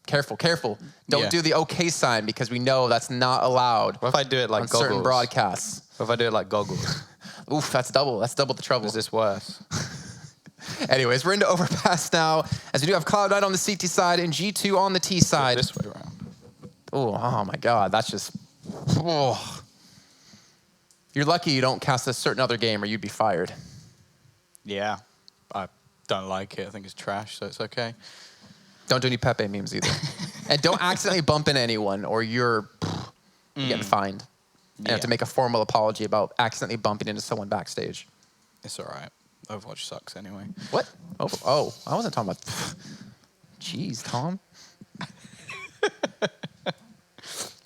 Careful, careful. Don't do the okay sign because we know that's not allowed. What if I do it like on goggles? certain broadcasts? What if I do it like goggles? Oof, that's double. That's double the trouble. Is this worse? Anyways, we're into Overpass now, as we do have Cloud9 on the CT side and G2 on the T side. This way around. Oh my God, that's just... Oh. You're lucky you don't cast a certain other game or you'd be fired. Yeah, I don't like it. I think it's trash, so it's okay. Don't do any Pepe memes either. And don't accidentally bump into anyone or you're getting fined. And have to make a formal apology about accidentally bumping into someone backstage. It's all right. Overwatch sucks anyway. What? Oh, I wasn't talking about... Jeez, Tom.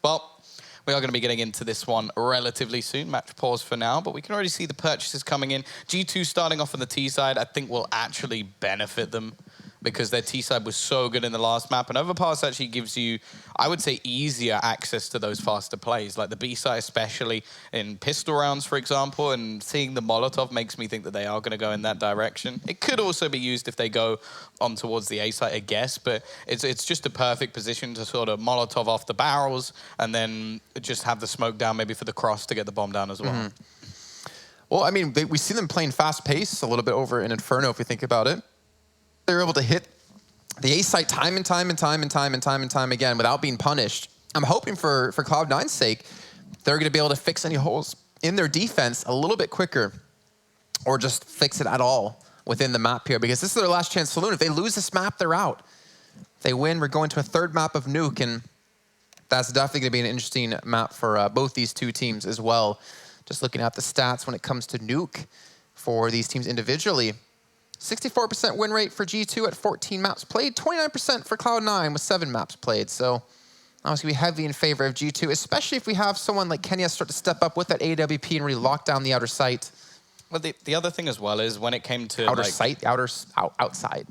Well, we are going to be getting into this one relatively soon. Match pause for now, but we can already see the purchases coming in. G2 starting off on the T side, I think will actually benefit them because their T side was so good in the last map. And Overpass actually gives you, I would say, easier access to those faster plays. Like the B side, especially in pistol rounds, for example, and seeing the Molotov makes me think that they are going to go in that direction. It could also be used if they go on towards the A side, I guess, but it's just a perfect position to sort of Molotov off the barrels and then just have the smoke down maybe for the cross to get the bomb down as well. Well, I mean, we see them playing fast pace a little bit over in Inferno if we think about it. They're able to hit the A site time and time again without being punished. I'm hoping for Cloud9's sake, they're going to be able to fix any holes in their defense a little bit quicker or just fix it at all within the map here because this is their last chance saloon. If they lose this map, they're out. If they win, we're going to a third map of Nuke, and that's definitely going to be an interesting map for both these two teams as well. Just looking at the stats when it comes to Nuke for these teams individually. 64% win rate for G2 at 14 maps played, 29% for Cloud9 with 7 maps played. So I was going to be heavy in favor of G2, especially if we have someone like Kenya start to step up with that AWP and really lock down the outer site. Well, the other thing as well is when it came to outer site, outside.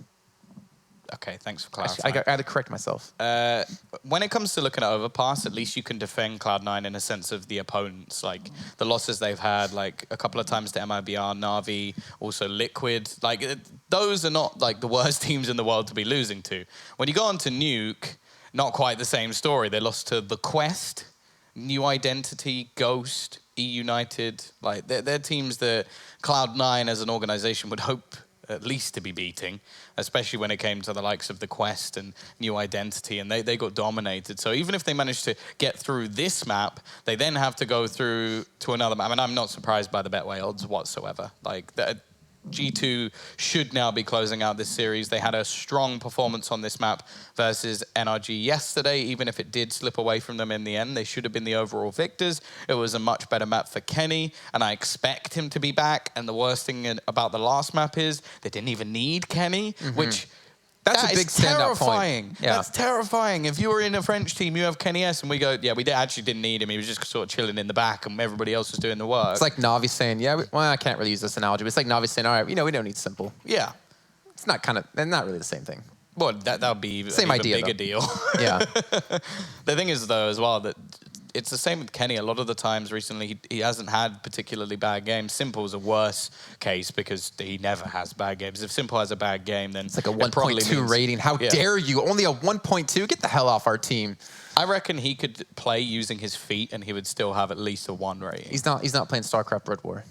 Okay, thanks for clarifying. I had to correct myself. When it comes to looking at Overpass, at least you can defend Cloud9 in a sense of the opponents, like the losses they've had, like a couple of times to MIBR, Na'Vi, also Liquid. Like those are not like the worst teams in the world to be losing to. When you go on to Nuke, not quite the same story. They lost to The Quest, New Identity, Ghost, E-United. Like they're teams that Cloud9 as an organization would hope at least to be beating, especially when it came to the likes of The Quest and New Identity, and they got dominated. So even if they managed to get through this map, they then have to go through to another map. I mean, I'm not surprised by the Betway odds whatsoever. Like, G2 should now be closing out this series. They had a strong performance on this map versus NRG yesterday. Even if it did slip away from them in the end, they should have been the overall victors. It was a much better map for Kenny, and I expect him to be back. And the worst thing about the last map is they didn't even need Kenny, which... That's a big standout point. Yeah. That's terrifying. If you were in a French team, you have Kenny S, and we go, yeah, we actually didn't need him. He was just sort of chilling in the back, and everybody else was doing the work. It's like Na'Vi saying, yeah, well, I can't really use this analogy, but it's like Na'Vi saying, all right, we don't need Simple. Yeah. It's not not really the same thing. Well, that would be same an even idea, bigger deal. Yeah. The thing is, though, as well, that it's the same with Kenny. A lot of the times recently, he hasn't had particularly bad games. Simple's a worse case because he never has bad games. If Simple has a bad game, then it's like a 1.2 rating. How dare you? Only a 1.2? Get the hell off our team. I reckon he could play using his feet and he would still have at least a 1 rating. He's not playing StarCraft Red War.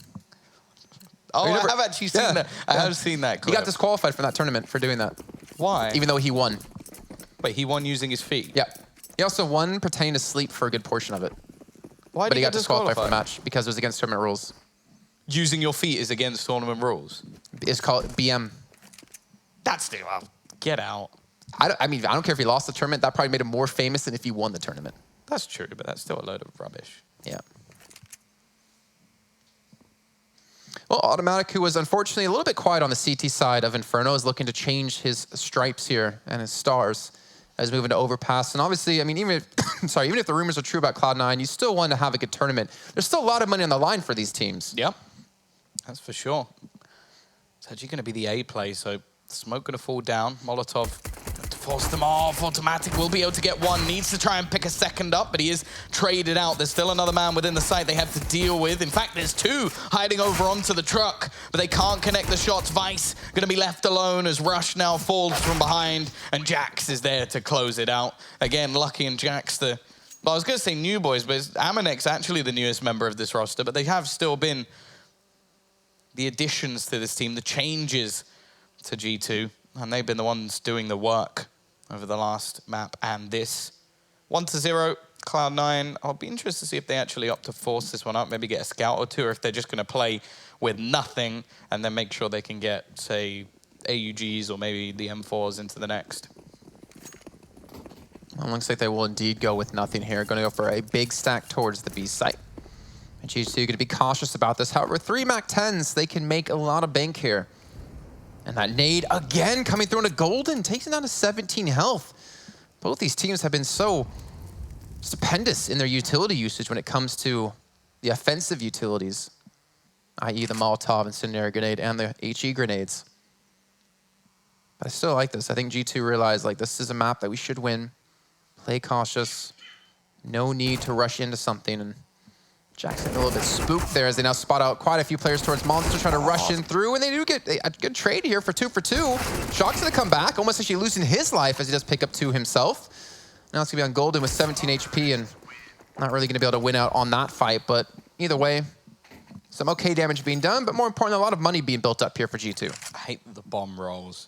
Oh, I have actually seen that. I have seen that clip. He got disqualified from that tournament for doing that. Why? Even though he won. Wait, he won using his feet? Yeah. He also won pretending to sleep for a good portion of it. Why but he got disqualified from the match because it was against tournament rules. Using your feet is against tournament rules? It's called BM. That's the... Get out. I mean, I don't care if he lost the tournament. That probably made him more famous than if he won the tournament. That's true, but that's still a load of rubbish. Yeah. Well, Automatic, who was unfortunately a little bit quiet on the CT side of Inferno, is looking to change his stripes here and his stars as moving to Overpass. And obviously, I mean, even if, even if the rumors are true about Cloud9, you still want to have a good tournament. There's still a lot of money on the line for these teams. Yep, that's for sure. It's actually going to be the A play, so smoke going to fall down. Molotov Force them off. Automatic will be able to get one. Needs to try and pick a second up, but he is traded out. There's still another man within the site they have to deal with. In fact, there's two hiding over onto the truck, but they can't connect the shots. Vice going to be left alone as Rush now falls from behind, and Jax is there to close it out. Again, Lucky and Jax, well, I was going to say new boys, but Amonek's actually the newest member of this roster, but they have still been the additions to this team, the changes to G2, and they've been the ones doing the work over the last map and this. 1-0, Cloud9. I'll be interested to see if they actually opt to force this one up, maybe get a scout or two, or if they're just going to play with nothing and then make sure they can get, say, AUGs or maybe the M4s into the next. Well, looks like they will indeed go with nothing here. Going to go for a big stack towards the B site. And G2 going to be cautious about this. However, 3 MAC-10s, they can make a lot of bank here. And that nade again coming through into Golden, takes it down to 17 health. Both these teams have been so stupendous in their utility usage when it comes to the offensive utilities, i.e. the Molotov incendiary grenade and the HE grenades. But I still like this. I think G2 realized like this is a map that we should win. Play cautious. No need to rush into something. And Jackson a little bit spooked there as they now spot out quite a few players towards Monster trying to rush in through, and they do get a good trade here for 2 for 2. Shock's gonna come back, almost actually losing his life as he does pick up 2 himself. Now it's gonna be on Golden with 17 HP and not really gonna be able to win out on that fight, but either way, some okay damage being done, but more importantly, a lot of money being built up here for G2. I hate that the bomb rolls.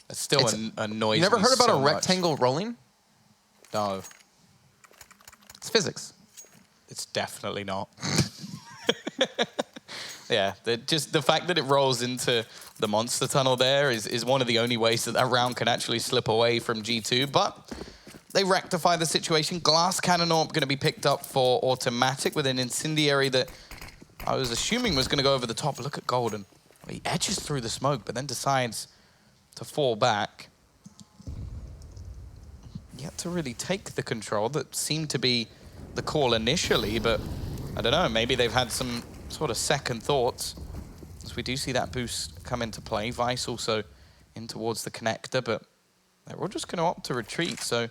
It still annoys me. You never heard about so a rectangle rolling? No. It's physics. It's definitely not. Yeah, just the fact that it rolls into the monster tunnel there is one of the only ways that round can actually slip away from G2, but they rectify the situation. Glass Cannon Orb going to be picked up for Automatic with an incendiary that I was assuming was going to go over the top. Look at Golden. He edges through the smoke, but then decides to fall back. Yet to really take the control that seemed to be the call initially, but I don't know, maybe they've had some sort of second thoughts. As we do see that boost come into play. Vice also in towards the connector, but they're all just going to opt to retreat. So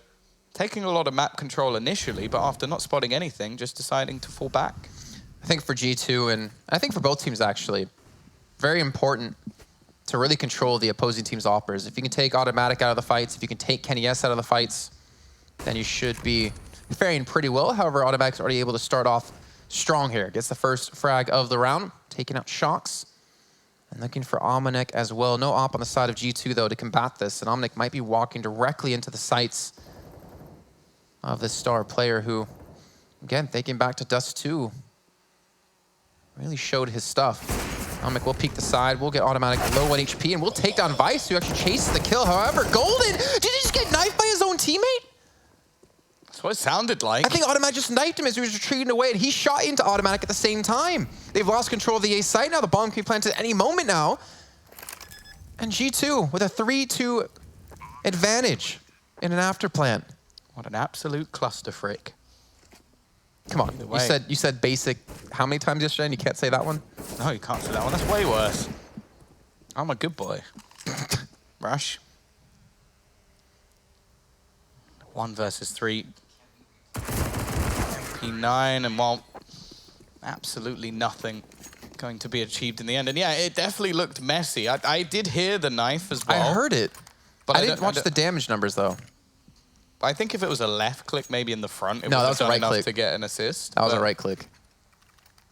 taking a lot of map control initially, but after not spotting anything, just deciding to fall back. I think for G2, and I think for both teams actually, very important to really control the opposing team's offers. If you can take Automatic out of the fights, if you can take Kenny S out of the fights, then you should be faring pretty well. However, Automatic's already able to start off strong here. Gets the first frag of the round, taking out Shocks. And looking for Omanek as well. No op on the side of G2 though to combat this. And Omanek might be walking directly into the sights of this star player who, again, thinking back to Dust 2, really showed his stuff. Omanek will peek the side. We'll get Automatic low on HP and we'll take down Vice, who actually chases the kill. However, Golden, did he just get knifed by his own teammate? That's what it sounded like. I think Automatic just knifed him as he was retreating away, and he shot into Automatic at the same time. They've lost control of the A site now. The bomb can be planted at any moment now. And G2 with a 3-2 advantage in an after plant. What an absolute cluster frick. Come on, you said basic how many times yesterday and you can't say that one? No, you can't say that one. That's way worse. I'm a good boy. Rush. 1 versus 3. P9, and while absolutely nothing going to be achieved in the end. And yeah, it definitely looked messy. I did hear the knife as well. I heard it, but I didn't watch the damage numbers though. I think if it was a left click, maybe in the front, it no, would that have was a done right enough click. to get an assist. That was a right click.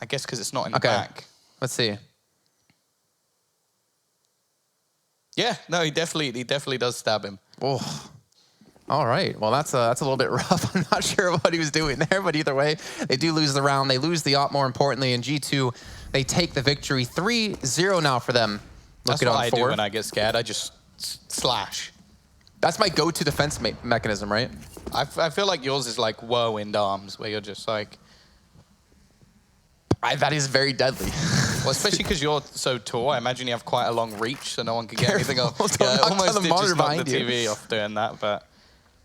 I guess because it's not in the back. Let's see. Yeah, no, he definitely does stab him. Oh. All right, well, that's a little bit rough. I'm not sure what he was doing there, but either way, they do lose the round. They lose the op, more importantly, and G2, they take the victory. 3-0 now for them. That's what I do when I get scared. I just slash. That's my go-to defense mechanism, right? I feel like yours is like whirlwind arms, where you're just like... That is very deadly. Well, especially because you're so tall. I imagine you have quite a long reach, so no one can get anything off. Yeah, almost did just knock the TV off doing that, but...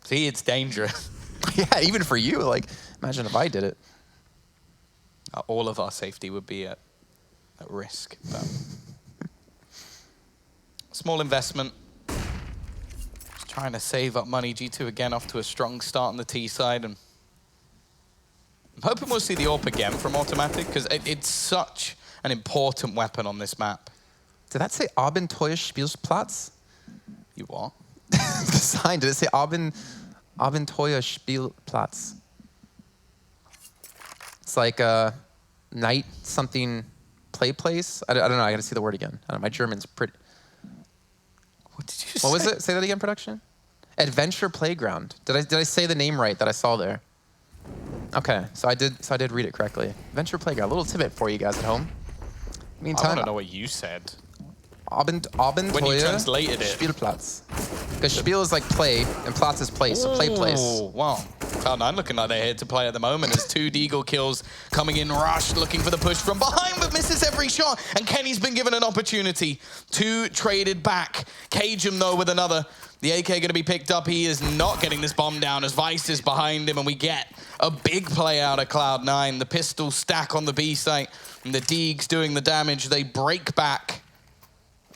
See, it's dangerous. Yeah, even for you. Like, imagine if I did it. All of our safety would be at risk. But small investment. Just trying to save up money. G2 again off to a strong start on the T side. And I'm hoping we'll see the AWP again from Automatic, because it's such an important weapon on this map. Did that say Abenteuer Spielplatz? You what? The sign, did it say Abenteuer Spielplatz? It's like a night something play place. I don't know, I gotta see the word again. I don't know, my German's pretty... What did you say? What was it? Say that again, production? Adventure Playground. Did I say the name right that I saw there? Okay, so I did read it correctly. Adventure Playground. A little tidbit for you guys at home. Meantime, I want to know what you said. Abenteuer When you translated it. Spielplatz. Because Spiel is like play, and Platz is place, so play place. Oh, wow. Cloud9 looking like they're here to play at the moment as 2 Deagle kills coming in rushed, looking for the push from behind, but misses every shot. And Kenny's been given an opportunity. 2 traded back. Cajun, though, with another. The AK going to be picked up. He is not getting this bomb down as Vice is behind him, and we get a big play out of Cloud9. The pistol stack on the B site, and the Deags doing the damage. They break back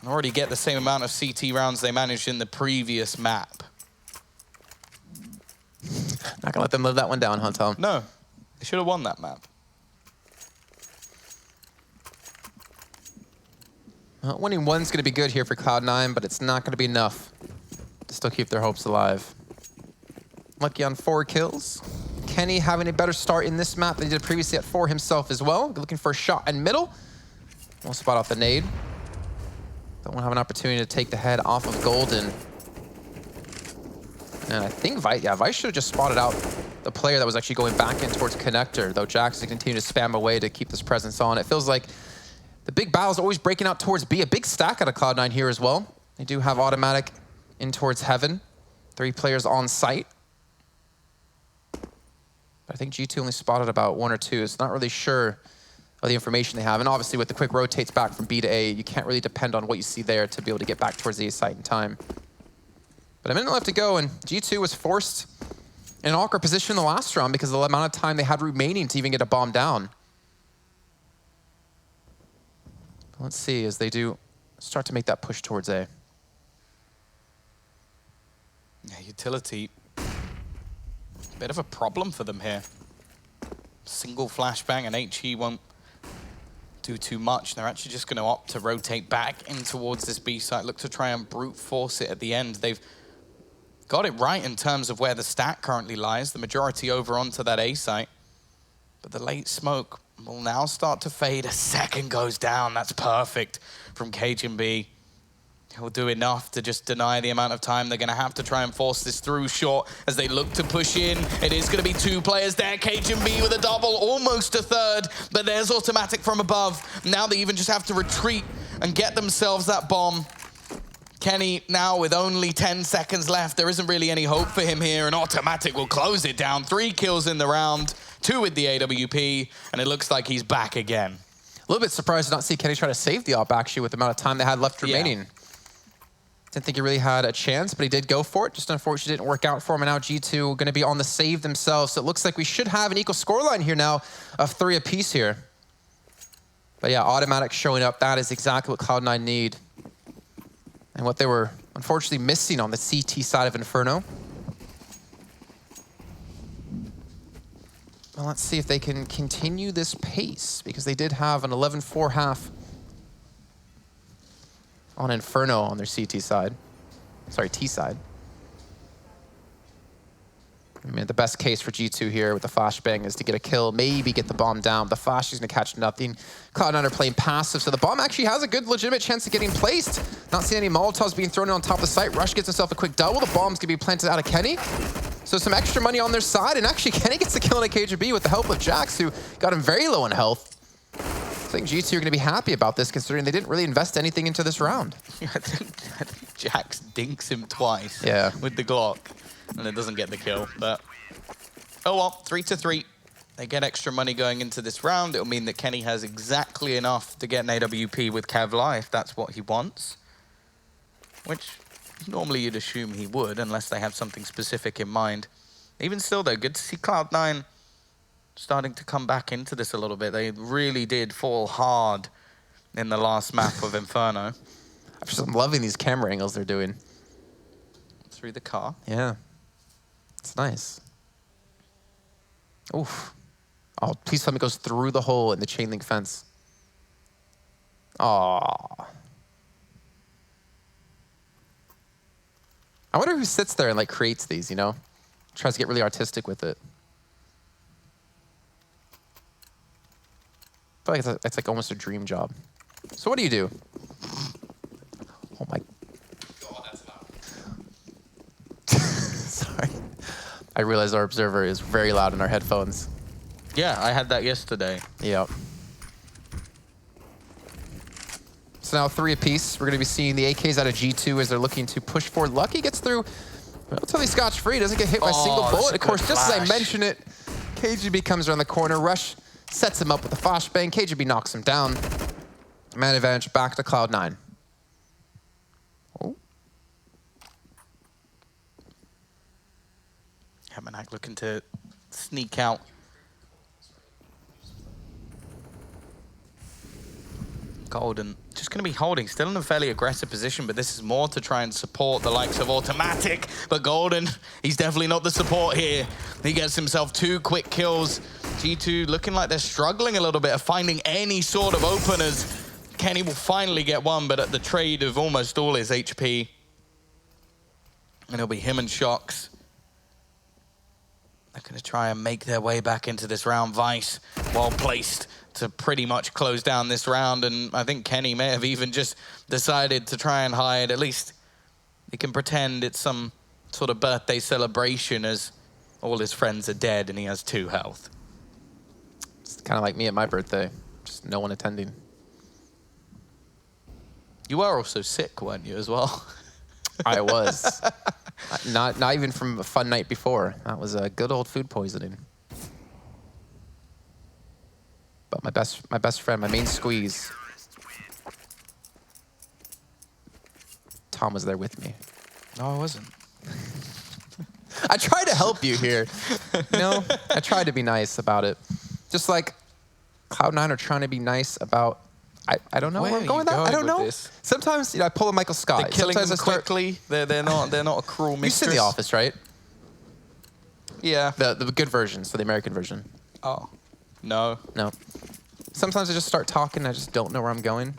and already get the same amount of CT rounds they managed in the previous map. Not gonna let them live that one down, huh, Tom? No, they should have won that map. Well, winning one's gonna be good here for Cloud9, but it's not gonna be enough to still keep their hopes alive. Lucky on 4 kills. Kenny having a better start in this map than he did previously at 4 himself as well. Looking for a shot in middle. Won't spot off the nade. Don't want to have an opportunity to take the head off of Golden. And I think Vice should have just spotted out the player that was actually going back in towards Connector, though Jax is continuing to spam away to keep this presence on. It feels like the big battle is always breaking out towards B. A big stack out of Cloud9 here as well. They do have Automatic in towards Heaven. 3 players on site. But I think G2 only spotted about 1 or 2. It's not really sure of the information they have. And obviously with the quick rotates back from B to A, you can't really depend on what you see there to be able to get back towards the A site in time. But a minute left to go, and G2 was forced in an awkward position in the last round because of the amount of time they had remaining to even get a bomb down. But let's see as they do start to make that push towards A. Yeah, utility. Bit of a problem for them here. Single flashbang and HE won't do too much. They're actually just going to opt to rotate back in towards this B site, look to try and brute force it at the end. They've got it right in terms of where the stack currently lies, the majority over onto that A site. But the late smoke will now start to fade. A second goes down. That's perfect from Cajun B. He'll do enough to just deny the amount of time they're going to have to try and force this through short as they look to push in. It is going to be 2 players there. Cajun B with a double, almost a third, but there's Automatic from above. Now they even just have to retreat and get themselves that bomb. Kenny now with only 10 seconds left. There isn't really any hope for him here, and Automatic will close it down. 3 kills in the round, 2 with the AWP, and it looks like he's back again. A little bit surprised to not see Kenny try to save the op actually with the amount of time they had left remaining. Yeah. Didn't think he really had a chance, but he did go for it. Just unfortunately didn't work out for him, and now G2 going to be on the save themselves. So it looks like we should have an equal scoreline here now of 3 apiece here. But yeah, Automatic showing up. That is exactly what Cloud9 need. And what they were unfortunately missing on the CT side of Inferno. Well, let's see if they can continue this pace, because they did have an 11-4 half on Inferno on their CT side. Sorry, T side. I mean, the best case for G2 here with the flashbang is to get a kill, maybe get the bomb down. The flash is going to catch nothing. Cloud9 are playing passive, so the bomb actually has a good legitimate chance of getting placed. Not seeing any Molotovs being thrown in on top of the site. Rush gets himself a quick double. The bomb's going to be planted out of Kenny. So some extra money on their side, and actually Kenny gets the kill on a KGB with the help of Jax, who got him very low in health. I think G2 are going to be happy about this, considering they didn't really invest anything into this round. I think Jax dinks him twice with the Glock, and it doesn't get the kill. But oh well, 3-3. They get extra money going into this round. It'll mean that Kenny has exactly enough to get an AWP with Kevlar if that's what he wants, which normally you'd assume he would, unless they have something specific in mind. Even still, though, good to see Cloud9 starting to come back into this a little bit. They really did fall hard in the last map of Inferno. I'm loving these camera angles they're doing. It's through the car. Yeah. It's nice. Oof. Oh, please tell me it goes through the hole in the chain link fence. Aw. I wonder who sits there and like creates these, you know? Tries to get really artistic with it. I feel like it's like almost a dream job. So what do you do? Oh my. God, that's loud. Sorry. I realize our observer is very loud in our headphones. Yeah, I had that yesterday. Yep. So now 3 apiece. We're going to be seeing the AKs out of G2 as they're looking to push forward. Lucky gets through relatively scotch-free. Doesn't get hit by a single bullet. Of course, just as I mentioned it, KGB comes around the corner. Rush sets him up with a flashbang. KGB knocks him down. Man advantage back to Cloud9. Oh. Hemanak looking to sneak out. Golden just going to be holding, still in a fairly aggressive position, but this is more to try and support the likes of Automatic. But Golden, he's definitely not the support here. He gets himself 2 quick kills. G2 looking like they're struggling a little bit of finding any sort of openers. Kenny will finally get one, but at the trade of almost all his HP. And it'll be him and Shox. They're going to try and make their way back into this round. Vice, well placed to pretty much close down this round, and I think Kenny may have even just decided to try and hide. At least he can pretend it's some sort of birthday celebration as all his friends are dead and he has 2 health. It's kind of like me at my birthday, just no one attending. You were also sick, weren't you, as well? I was. Not even from a fun night before. That was a good old food poisoning. But my best friend, my main squeeze, Tom was there with me. No, I wasn't. I tried to help you here. You know, I tried to be nice about it. Just like Cloud9 are trying to be nice about, I don't know where I'm going with that. I don't know. This? Sometimes, you know, I pull a Michael Scott. They're killing Sometimes them quickly. They're not a cruel mistress. You've seen The Office, right? Yeah. The good version, so the American version. Oh. No. No. Sometimes I just start talking and I just don't know where I'm going.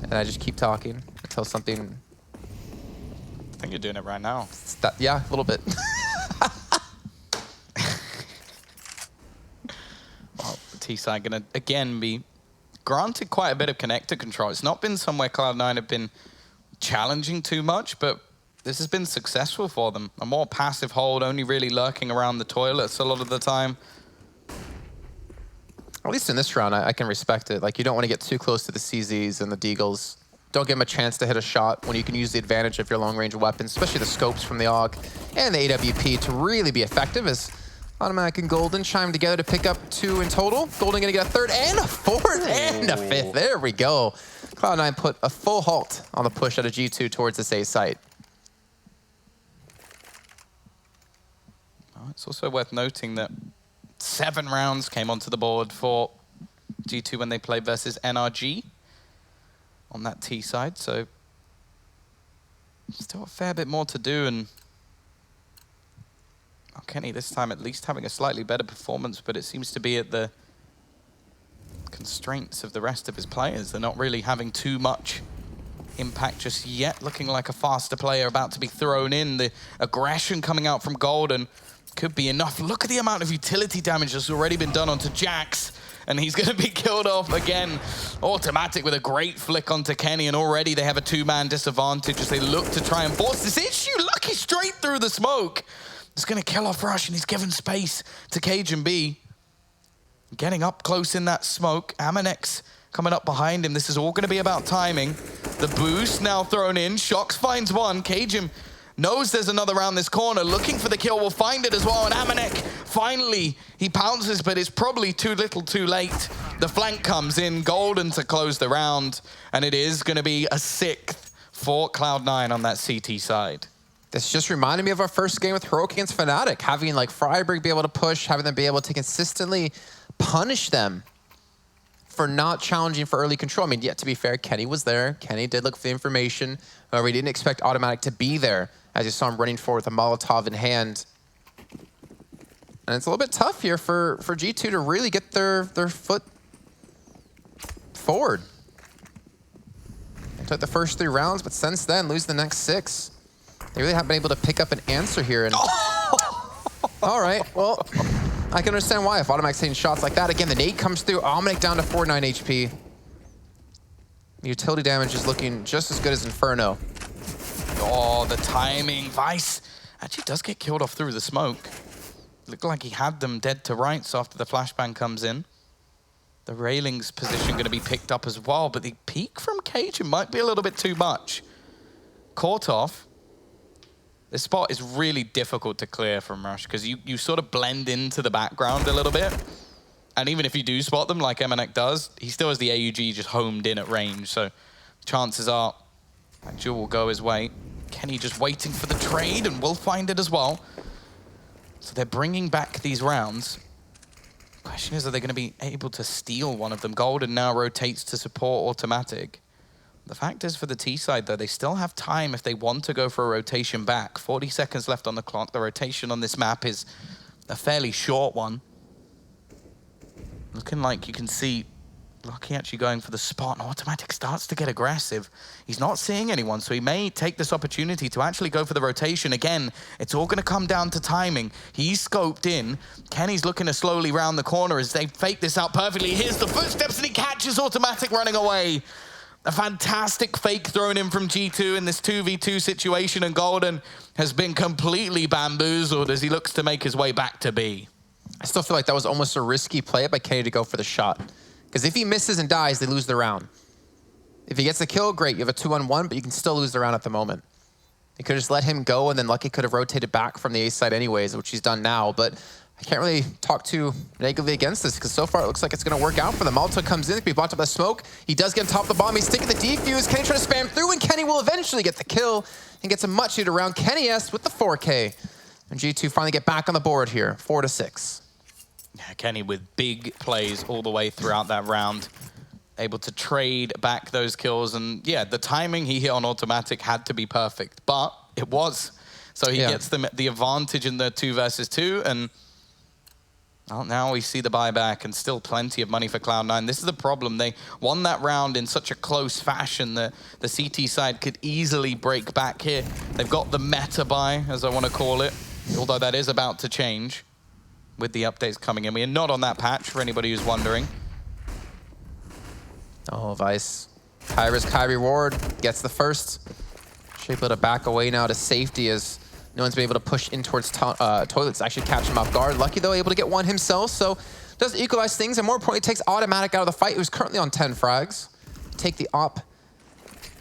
And I just keep talking until something... I think you're doing it right now. Yeah, a little bit. Well, T-side going to, again, be granted quite a bit of connector control. It's not been somewhere Cloud9 have been challenging too much, but this has been successful for them. A more passive hold, only really lurking around the toilets a lot of the time. At least in this round, I can respect it. Like, you don't want to get too close to the CZs and the Deagles. Don't give them a chance to hit a shot when you can use the advantage of your long-range weapons, especially the scopes from the AUG and the AWP to really be effective as Automatic and Golden chime together to pick up 2 in total. Golden going to get a 3rd and a 4th and a 5th. There we go. Cloud9 put a full halt on the push out of G2 towards this A site. It's also worth noting that 7 rounds came onto the board for G2 when they played versus NRG on that T side, so still a fair bit more to do, and Kenny this time at least having a slightly better performance, but it seems to be at the constraints of the rest of his players. They're not really having too much impact just yet, looking like a faster player about to be thrown in. The aggression coming out from Golden could be enough. Look at the amount of utility damage that's already been done onto Jax, and he's going to be killed off again. Automatic with a great flick onto Kenny, and already they have a 2-man disadvantage as they look to try and force this issue. Lucky straight through the smoke. It's going to kill off Rush, and he's given space to Cajun B. Getting up close in that smoke. Amanex coming up behind him. This is all going to be about timing. The boost now thrown in. Shox finds one. Cajun knows there's another round this corner. Looking for the kill. Will find it as well. And Amanek, finally, he pounces, but it's probably too little too late. The flank comes in. Golden to close the round. And it is going to be a 6th for Cloud9 on that CT side. This just reminded me of our first game with Heroic against Fnatic. Having like Freiburg be able to push, having them be able to consistently punish them for not challenging for early control. I mean, yet to be fair, Kenny was there. Kenny did look for the information. However, he didn't expect Automatic to be there, as you saw him running forward with a Molotov in hand. And it's a little bit tough here for G2 to really get their foot forward. They took the first 3 rounds, but since then, lose the next 6. They really haven't been able to pick up an answer here. And all right, well, I can understand why if Automatic's taking shots like that. Again, the nade comes through. Omnic down to 49 HP. Utility damage is looking just as good as Inferno. Oh, the timing. Vice actually does get killed off through the smoke. Looked like he had them dead to rights after the flashbang comes in. The railings position going to be picked up as well, but the peek from Cajun might be a little bit too much. Caught off. This spot is really difficult to clear from Rush because you sort of blend into the background a little bit. And even if you do spot them like Emanek does, he still has the AUG just homed in at range. So chances are that duel will go his way. Kenny just waiting for the trade and will find it as well. So they're bringing back these rounds. Question is, are they going to be able to steal one of them? Golden now rotates to support Automatic. The fact is, for the T side, though, they still have time if they want to go for a rotation back. 40 seconds left on the clock. The rotation on this map is a fairly short one. Looking like you can see Lucky actually going for the spot, and Automatic starts to get aggressive. He's not seeing anyone, so he may take this opportunity to actually go for the rotation. Again, it's all going to come down to timing. He's scoped in. Kenny's looking to slowly round the corner as they fake this out perfectly. Here's the footsteps, and he catches Automatic running away. A fantastic fake thrown in from G2 in this 2v2 situation, and Golden has been completely bamboozled as he looks to make his way back to B. I still feel like that was almost a risky play by Kenny to go for the shot. Because if he misses and dies, they lose the round. If he gets the kill, great. You have a 2-on-1, but you can still lose the round at the moment. You could just let him go, and then Lucky could have rotated back from the A side anyways, which he's done now. But I can't really talk too negatively against this, because so far it looks like it's going to work out for them. Malta comes in, he blocked up the smoke. He does get on top of the bomb. He's sticking the defuse. Kenny trying to spam through, and Kenny will eventually get the kill and gets a much-needed round. Kenny S with the 4K. And G2 finally get back on the board here, 4-6. Yeah, Kenny with big plays all the way throughout that round. Able to trade back those kills. And yeah, the timing he hit on Automatic had to be perfect, but it was. So he gets the advantage in the 2 versus 2. And well, now we see the buyback and still plenty of money for Cloud9. This is the problem. They won that round in such a close fashion that the CT side could easily break back here. They've got the meta buy, as I want to call it, although that is about to change with the updates coming in. We are not on that patch, for anybody who's wondering. Oh, Vice. High risk, high reward. Gets the first. Should be able to back away now to safety as no one's been able to push in towards toilets. Actually catch him off guard. Lucky, though, able to get one himself, so does equalize things, and more importantly, takes Automatic out of the fight, who's currently on 10 frags. Take the op.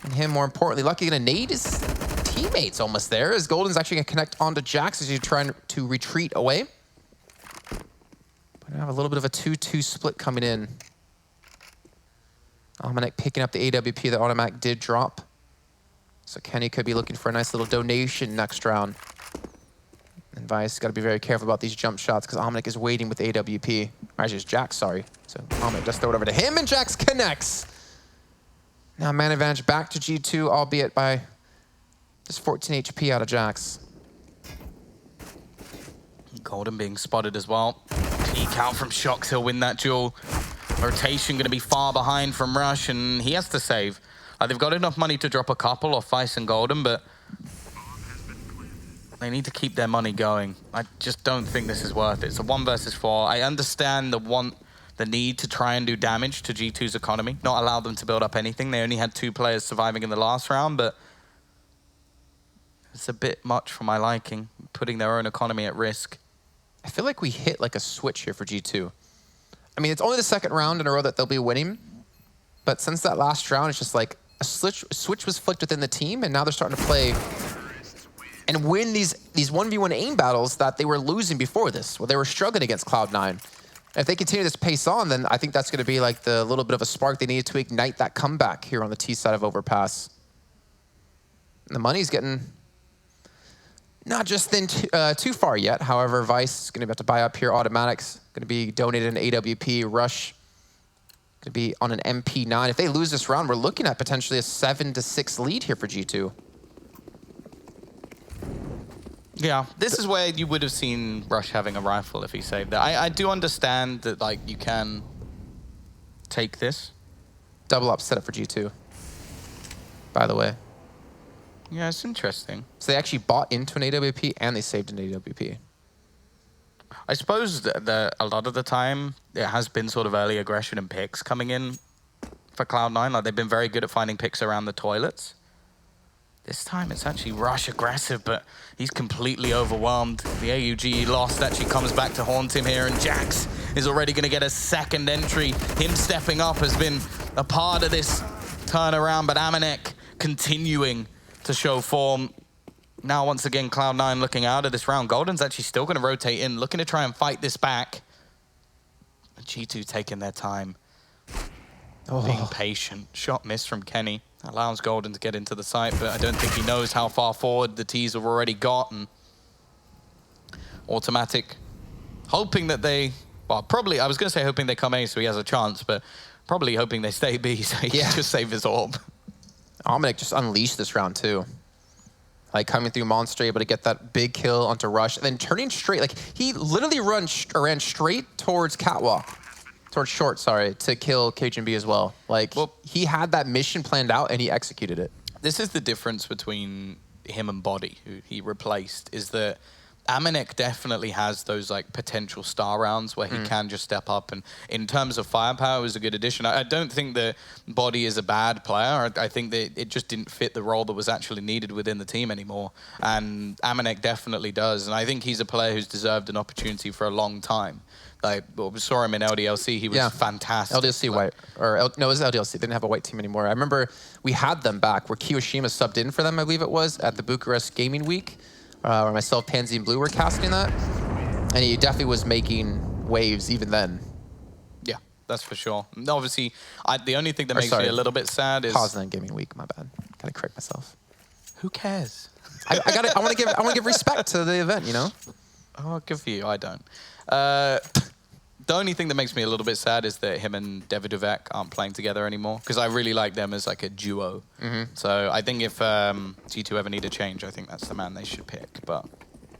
And him, more importantly, Lucky gonna nade his teammates almost there, as Golden's actually gonna connect onto Jax as he's trying to retreat away. I have a little bit of a 2-2 split coming in. Omnic picking up the AWP that Automatic did drop. So Kenny could be looking for a nice little donation next round. And Vice got to be very careful about these jump shots because Omnic is waiting with AWP. Or actually, it's Jax, sorry. So Omnic just throw it over to him, and Jax connects. Now man advantage back to G2, albeit by just 14 HP out of Jax. Golden being spotted as well. Peek out from Shocks, he'll win that duel. Rotation going to be far behind from Rush, and he has to save. They've got enough money to drop a couple off Vice and Golden, but they need to keep their money going. I just don't think this is worth it. It's a 1 versus 4. I understand the need to try and do damage to G2's economy, not allow them to build up anything. They only had 2 players surviving in the last round, but it's a bit much for my liking, putting their own economy at risk. I feel like we hit like a switch here for G2. I mean, it's only the 2nd round in a row that they'll be winning, but since that last round, it's just like a switch was flicked within the team, and now they're starting to play and win these 1v1 aim battles that they were losing before this, where they were struggling against Cloud9. If they continue this pace on, then I think that's going to be like the little bit of a spark they needed to ignite that comeback here on the T side of Overpass. And the money's getting not just too far yet. However, Vice is going to have to buy up here. Automatic's going to be donated an AWP. Rush to be on an MP9. If they lose this round, we're looking at potentially a 7-6 lead here for G2. Yeah, this is where you would have seen Rush having a rifle if he saved that. I do understand that, like, you can take this. Double up setup for G2, by the way. Yeah, it's interesting. So they actually bought into an AWP and they saved an AWP. I suppose that a lot of the time, it has been sort of early aggression and picks coming in for Cloud9. Like, they've been very good at finding picks around the toilets. This time, it's actually Rush aggressive, but he's completely overwhelmed. The AUG lost actually comes back to haunt him here, and Jax is already going to get a second entry. Him stepping up has been a part of this turnaround, but Amanek continuing to show form. Now, once again, Cloud9 looking out of this round. Golden's actually still going to rotate in, looking to try and fight this back. G2 taking their time, being patient. Shot missed from Kenny. Allows Golden to get into the site, but I don't think he knows how far forward the T's have already gotten. Automatic, hoping that they, well, probably, I was going to say hoping they come A so he has a chance, but probably hoping they stay B so he can just save his orb. Amanek just unleashed this round too. Like coming through Monster, able to get that big kill onto Rush, and then turning straight. Like he literally ran straight towards Catwalk. Towards short, sorry, to kill KGB as well. Like, well, he had that mission planned out and he executed it. This is the difference between him and Body, who he replaced, is that Amanek definitely has those like potential star rounds where he can just step up. And in terms of firepower, it was a good addition. I don't think that Body is a bad player. I think that it just didn't fit the role that was actually needed within the team anymore. And Amanek definitely does. And I think he's a player who's deserved an opportunity for a long time. Like, well, we saw him in LDLC. He was fantastic. LDLC white, or no, it was LDLC. They didn't have a white team anymore. I remember we had them back where Kiyoshima subbed in for them, I believe it was, at the Bucharest Gaming Week, where myself, Pansy, and Blue were casting that. And he definitely was making waves even then. Yeah, that's for sure. And obviously, the only thing that makes me a little bit sad is... Poznan Gaming Week, my bad. Gotta correct myself. Who cares? I want to give respect to the event, you know? Oh, good for you. I don't. The only thing that makes me a little bit sad is that him and Davidovec aren't playing together anymore, because I really like them as like a duo. So I think if G2 ever need a change, I think that's the man they should pick. But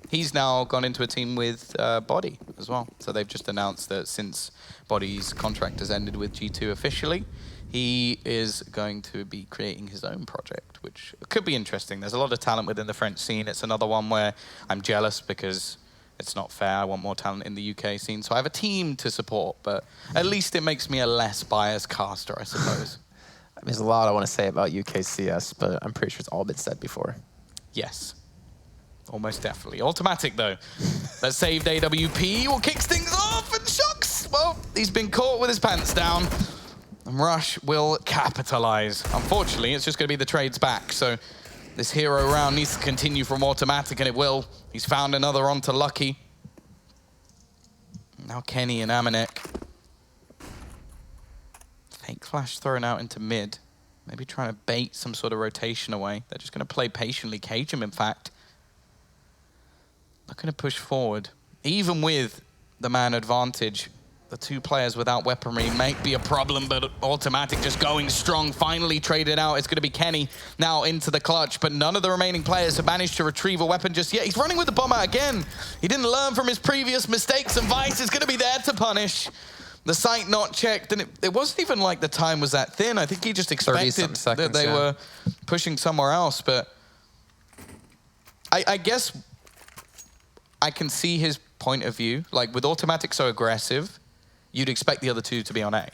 he's now gone into a team with Body as well. So they've just announced that since Body's contract has ended with G2 officially, he is going to be creating his own project, which could be interesting. There's a lot of talent within the French scene. It's another one where I'm jealous because it's not fair. I want more talent in the UK scene. So I have a team to support, but at least it makes me a less biased caster, I suppose. There's a lot I want to say about UKCS, but I'm pretty sure it's all been said before. Yes. Almost definitely. Automatic, though. That saved AWP will kick things off, and Shocks, well, he's been caught with his pants down. And Rush will capitalize. Unfortunately, it's just going to be the trades back, so this hero round needs to continue from Automatic, and it will. He's found another onto Lucky. Now Kenny and Amanek. Fake flash thrown out into mid. Maybe trying to bait some sort of rotation away. They're just going to play patiently. Cage him, in fact. Looking to push forward. Even with the man advantage, the two players without weaponry might be a problem, but Automatic just going strong, finally traded out. It's going to be Kenny now into the clutch, but none of the remaining players have managed to retrieve a weapon just yet. He's running with the bomber again. He didn't learn from his previous mistakes, and Vice is going to be there to punish. The site not checked, and it wasn't even like the time was that thin. I think he just expected that they were pushing somewhere else, but I guess I can see his point of view. Like, with Automatic so aggressive, you'd expect the other two to be on A.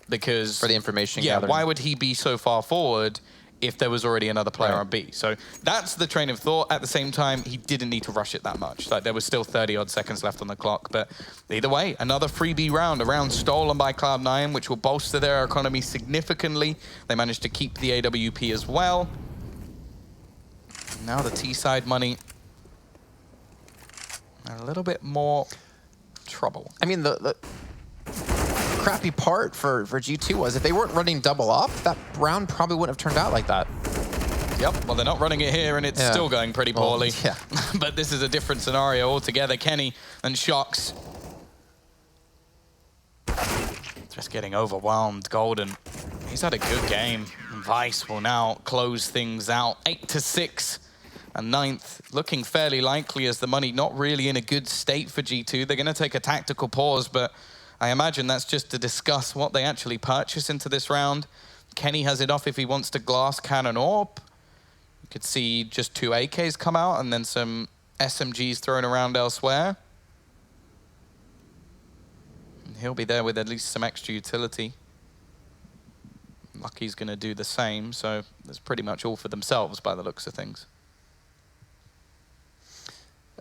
Because... for the information gathering. Why would he be so far forward if there was already another player on B? So that's the train of thought. At the same time, he didn't need to rush it that much. Like, there was still 30-odd seconds left on the clock. But either way, another free B round. A round stolen by Cloud9, which will bolster their economy significantly. They managed to keep the AWP as well. Now the T-side money... a little bit more trouble. I mean, the crappy part for G2 was if they weren't running double up, that round probably wouldn't have turned out like that. Yep, well, they're not running it here, and it's still going pretty poorly. But this is a different scenario altogether. Kenny and Shocks. just getting overwhelmed. Golden, he's had a good game. Vice will now close things out. 8-6. And 9th looking fairly likely as the money not really in a good state for G2. They're going to take a tactical pause, but I imagine that's just to discuss what they actually purchase into this round. Kenny has it off if he wants to glass cannon orb. You could see just 2 AKs come out and then some SMGs thrown around elsewhere. And he'll be there with at least some extra utility. Lucky's going to do the same, so that's pretty much all for themselves by the looks of things.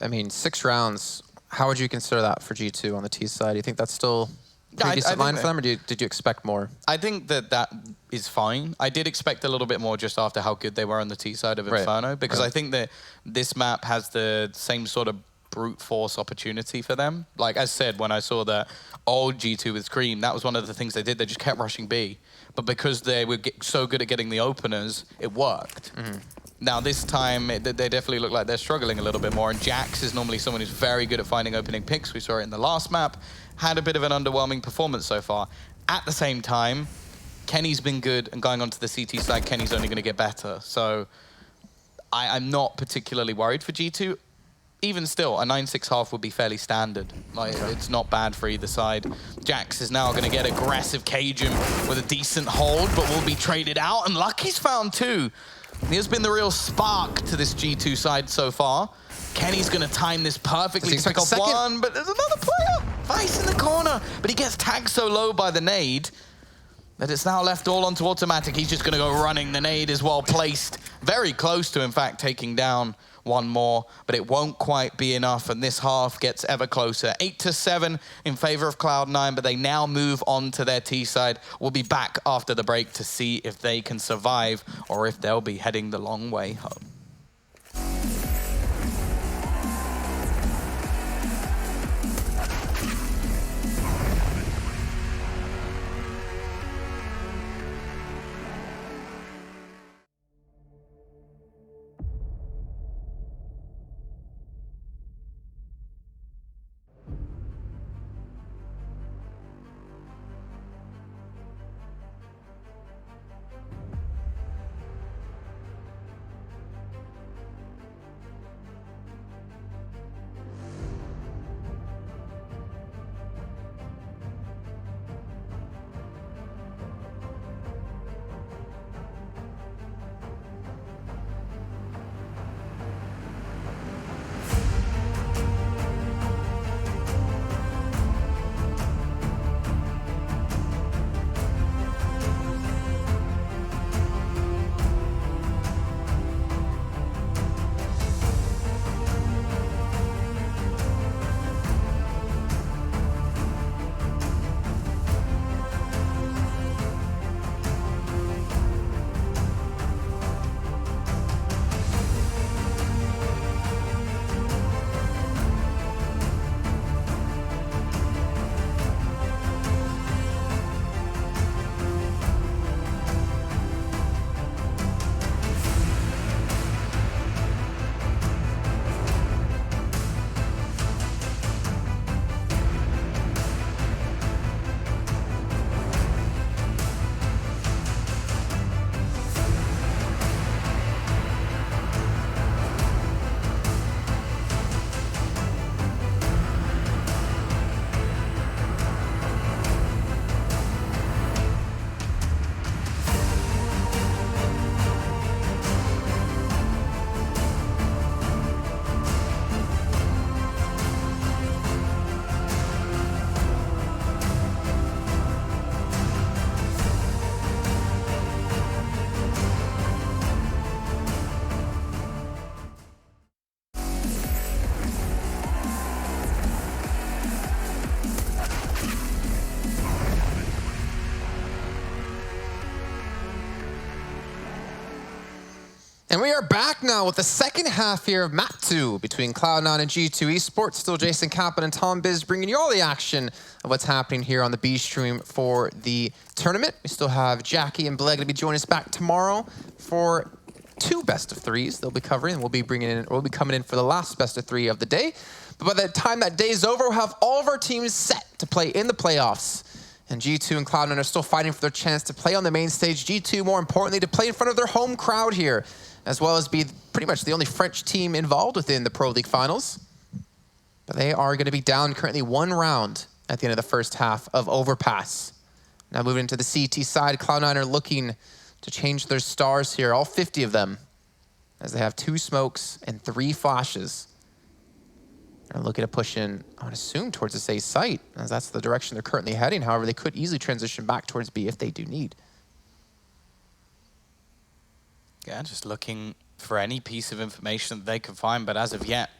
I mean, 6 rounds, how would you consider that for G2 on the T side? Do you think that's still a pretty decent line for them, or did you expect more? I think that is fine. I did expect a little bit more just after how good they were on the T side of Inferno, because I think that this map has the same sort of brute force opportunity for them. Like I said, when I saw that old G2 with Scream, that was one of the things they did. They just kept rushing B. But because they were so good at getting the openers, it worked. Now this time, they definitely look like they're struggling a little bit more. And Jax is normally someone who's very good at finding opening picks. We saw it in the last map. Had a bit of an underwhelming performance so far. At the same time, Kenny's been good, and going onto the CT side, Kenny's only going to get better. So I'm not particularly worried for G2. Even still, a 9-6 half would be fairly standard. Like, it's not bad for either side. Jax is now going to get aggressive Cajun with a decent hold, but will be traded out. And Lucky's found 2. He has been the real spark to this G2 side so far. Kenny's going to time this perfectly to pick off 1, but there's another player. Vice in the corner, but he gets tagged so low by the nade that it's now left all onto automatic. He's just going to go running. The nade is well placed. Very close to, in fact, taking down 1 more, but it won't quite be enough, and this half gets ever closer. 8-7 in favor of Cloud9, but they now move on to their T side. We'll be back after the break to see if they can survive or if they'll be heading the long way home. And we are back now with the second half here of Map 2 between Cloud9 and G2 Esports. Still Jason Kaplan and Tom Biz bringing you all the action of what's happening here on the B stream for the tournament. We still have Jackie and Blake going to be joining us back tomorrow for 2 best of 3s they'll be covering, and we'll be coming in for the last best of 3 of the day. But by the time that day is over, we'll have all of our teams set to play in the playoffs. And G2 and Cloud9 are still fighting for their chance to play on the main stage. G2, more importantly, to play in front of their home crowd here, as well as be pretty much the only French team involved within the Pro League finals. But they are going to be down currently 1 round at the end of the first half of Overpass. Now moving into the CT side, Cloud9 are looking to change their stars here, all 50 of them, as they have 2 smokes and 3 flashes. They're looking to push in, I would assume, towards this A site, as that's the direction they're currently heading. However, they could easily transition back towards B if they do need. Yeah, just looking for any piece of information that they can find, but as of yet,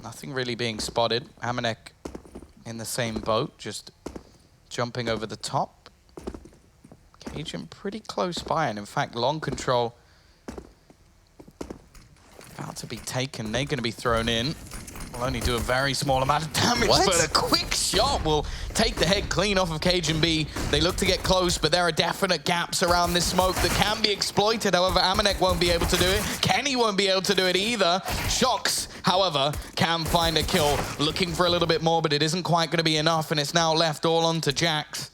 nothing really being spotted. Amanek in the same boat, just jumping over the top. Cajun pretty close by, and in fact, long control about to be taken. They're going to be thrown in. Will only do a very small amount of damage, but a quick shot will take the head clean off of Cajun B. They look to get close, but there are definite gaps around this smoke that can be exploited. However, Amanek won't be able to do it. Kenny won't be able to do it either. Shox, however, can find a kill. Looking for a little bit more, but it isn't quite going to be enough, and it's now left all on to Jax.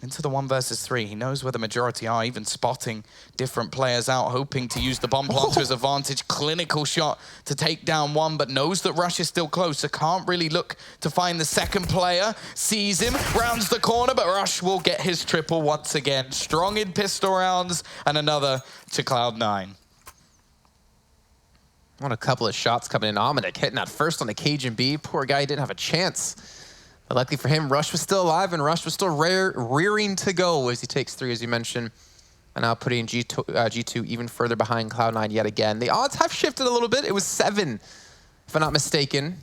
Into the 1 versus 3. He knows where the majority are, even spotting different players out, hoping to use the bomb plant to his advantage. Clinical shot to take down 1, but knows that Rush is still close, so can't really look to find the second player. Sees him, rounds the corner, but Rush will get his triple once again. Strong in pistol rounds, and another to Cloud9. What a couple of shots coming in. Amanek hitting that first on the Cajun B. Poor guy didn't have a chance. But luckily for him, Rush was still alive, and Rush was still rearing to go as he takes 3, as you mentioned. And now putting G2 even further behind Cloud9 yet again. The odds have shifted a little bit. It was 7, if I'm not mistaken,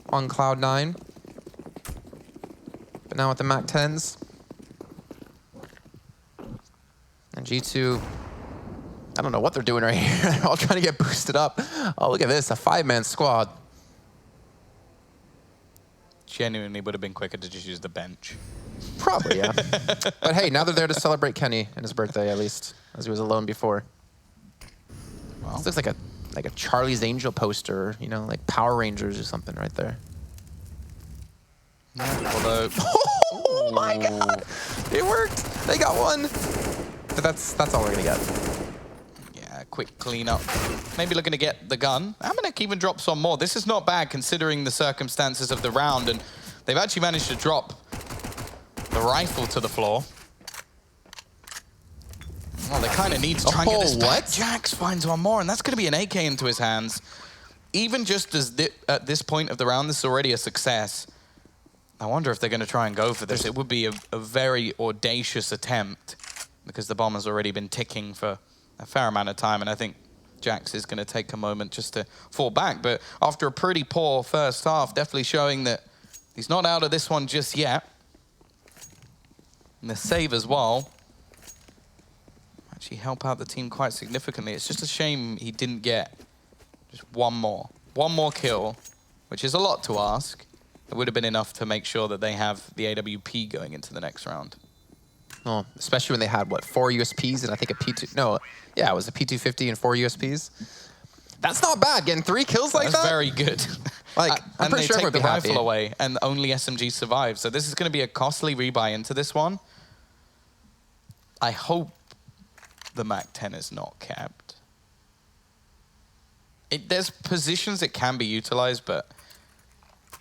on Cloud9. But now with the MAC-10s. And G2, I don't know what they're doing right here. They're all trying to get boosted up. Oh, look at this, a 5-man squad. Genuinely would have been quicker to just use the bench. Probably, yeah. But hey, now they're there to celebrate Kenny and his birthday, at least, as he was alone before. Well, this looks like a Charlie's Angel poster, you know, like Power Rangers or something right there. Yeah, although, oh my God, it worked. They got 1. But that's all we're gonna get. Yeah, quick cleanup. Maybe looking to get the gun. Amanek even drops on more. This is not bad considering the circumstances of the round, and they've actually managed to drop the rifle to the floor. Well, they kind of need to try and get this back. Jax finds 1 more, and that's going to be an AK into his hands. Even just as at this point of the round, this is already a success. I wonder if they're going to try and go for this. It would be a very audacious attempt because the bomb has already been ticking for a fair amount of time, and I think Jax is going to take a moment just to fall back. But after a pretty poor first half, definitely showing that he's not out of this one just yet. And the save as well actually help out the team quite significantly. It's just a shame he didn't get just 1 more. 1 more kill, which is a lot to ask. It would have been enough to make sure that they have the AWP going into the next round. Oh, especially when they had, what, 4 USPs and I think a P2... No, yeah, it was a P250 and 4 USPs. That's not bad, getting 3 kills like that. That's very good. Like, I'm pretty sure everyone would be happy. Rifle away, and only SMG survives. So this is going to be a costly rebuy into this one. I hope the MAC-10 is not capped. There's positions it can be utilized, but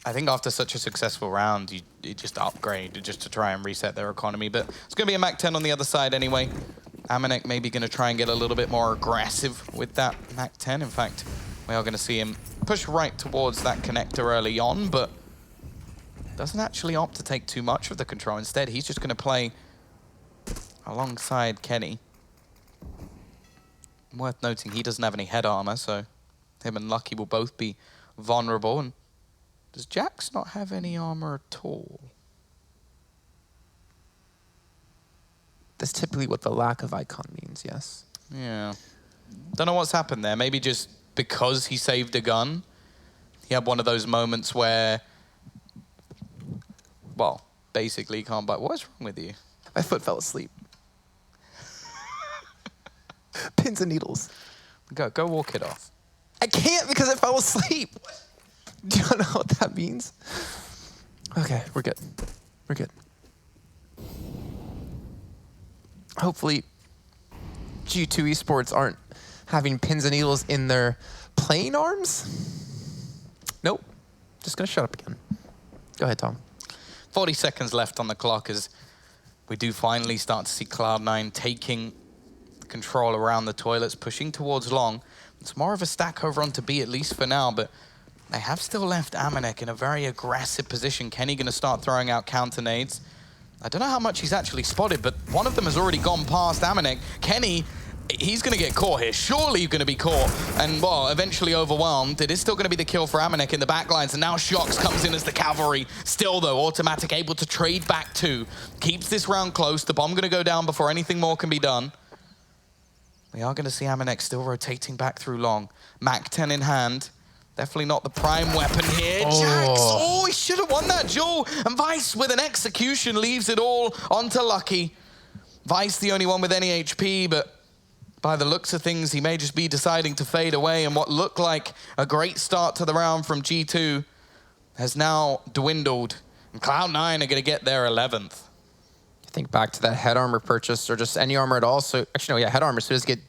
I think after such a successful round, you just upgrade just to try and reset their economy. But it's going to be a MAC-10 on the other side anyway. Amanek maybe going to try and get a little bit more aggressive with that MAC-10. In fact, we are going to see him push right towards that connector early on, but doesn't actually opt to take too much of the control. Instead, he's just going to play alongside Kenny. Worth noting, he doesn't have any head armor, so him and Lucky will both be vulnerable. And does Jax not have any armor at all? That's typically what the lack of icon means, yes. Yeah. Don't know what's happened there. Maybe just because he saved a gun, he had one of those moments where, well, basically he can't buy. What's wrong with you? My foot fell asleep. Pins and needles. Go walk it off. I can't because I fell asleep. Do you know what that means? Okay, we're good. We're good. Hopefully, G2 Esports aren't having pins and needles in their playing arms. Nope. Just gonna shut up again. Go ahead, Tom. 40 seconds left on the clock as we do finally start to see Cloud9 taking control around the toilets, pushing towards long. It's more of a stack over onto B, at least for now, but they have still left Amanek in a very aggressive position. Kenny gonna start throwing out counter nades. I don't know how much he's actually spotted, but one of them has already gone past Amanek. Kenny, he's going to get caught here. Surely going to be caught and, well, eventually overwhelmed. It is still going to be the kill for Amanek in the backlines, and now Shox comes in as the cavalry. Still, though, Automatic able to trade back two. Keeps this round close. The bomb going to go down before anything more can be done. We are going to see Amanek still rotating back through long. Mac 10 in hand. Definitely not the prime weapon here. Oh. Jax, oh, he should have won that duel. And Vice with an execution leaves it all onto Lucky. Vice the only one with any HP, but by the looks of things, he may just be deciding to fade away. And what looked like a great start to the round from G2 has now dwindled. And Cloud9 are going to get their 11th. Think back to that head armor purchase or just any armor at all. So actually, no, yeah, head armor. So he doesn't get,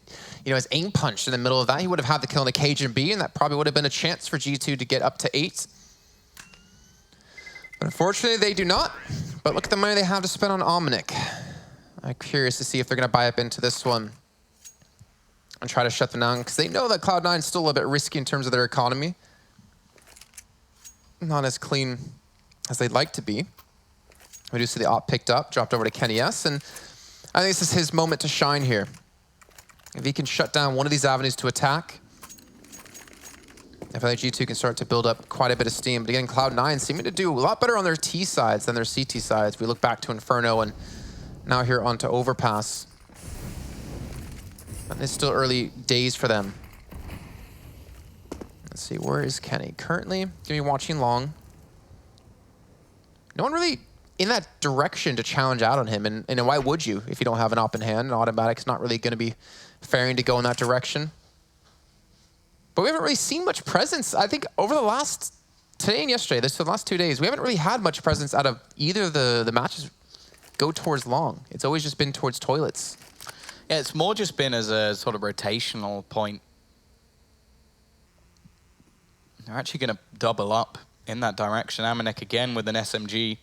his aim punched in the middle of that. He would have had the kill in the cage and B, and that probably would have been a chance for G2 to get up to 8. But unfortunately, they do not. But look at the money they have to spend on Omnic. I'm curious to see if they're going to buy up into this one and try to shut them down, because they know that Cloud9 is still a little bit risky in terms of their economy. Not as clean as they'd like to be. We do see the op picked up, dropped over to Kenny S, and I think this is his moment to shine here. If he can shut down one of these avenues to attack, I feel like G2 can start to build up quite a bit of steam. But again, Cloud9 seeming to do a lot better on their T sides than their CT sides. We look back to Inferno and now here onto Overpass. And it's still early days for them. Let's see, where is Kenny? Currently, gonna be watching long. No one really in that direction to challenge out on him. And why would you if you don't have an op in hand? An automatic's not really going to be faring to go in that direction. But we haven't really seen much presence. I think over the last, today and yesterday, the last 2 days, we haven't really had much presence out of either of the matches go towards long. It's always just been towards toilets. Yeah, it's more just been as a sort of rotational point. They're actually going to double up in that direction. Amanek again with an SMG.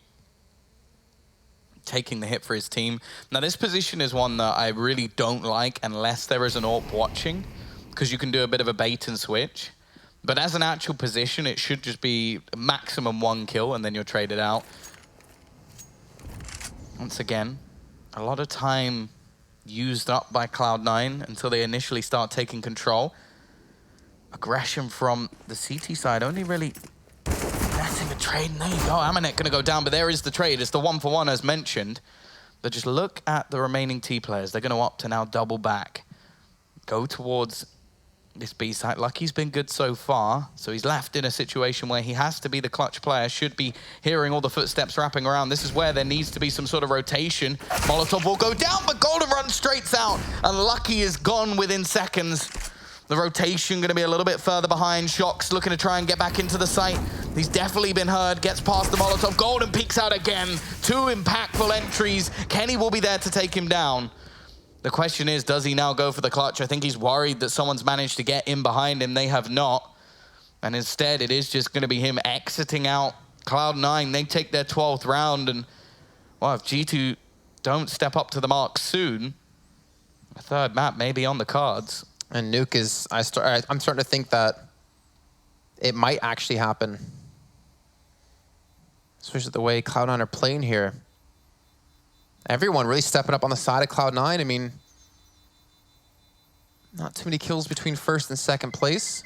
Taking the hit for his team. Now this position is one that I really don't like unless there is an AWP watching, because you can do a bit of a bait and switch. But as an actual position, it should just be maximum 1 kill and then you're traded out. Once again, a lot of time used up by Cloud9 until they initially start taking control. Aggression from the CT side only really netting a trade, and there you go. Amanek gonna go down, but there is the trade. It's the 1-for-1 as mentioned. But just look at the remaining T players. They're gonna opt to now double back. Go towards this B site. Lucky's been good so far, so he's left in a situation where he has to be the clutch player, should be hearing all the footsteps wrapping around. This is where there needs to be some sort of rotation. Molotov will go down, but Golden runs straight out, and Lucky is gone within seconds. The rotation going to be a little bit further behind. Shox looking to try and get back into the site. He's definitely been heard. Gets past the Molotov. Golden peeks out again. 2 impactful entries. Kenny will be there to take him down. The question is, does he now go for the clutch? I think he's worried that someone's managed to get in behind him. They have not. And instead, it is just going to be him exiting out. Cloud9, they take their 12th round. And, well, if G2 don't step up to the mark soon, a 3rd map may be on the cards. And Nuke is, I'm starting to think that it might actually happen. Especially the way Cloud9 are playing here. Everyone really stepping up on the side of Cloud9. I mean, not too many kills between 1st and 2nd place.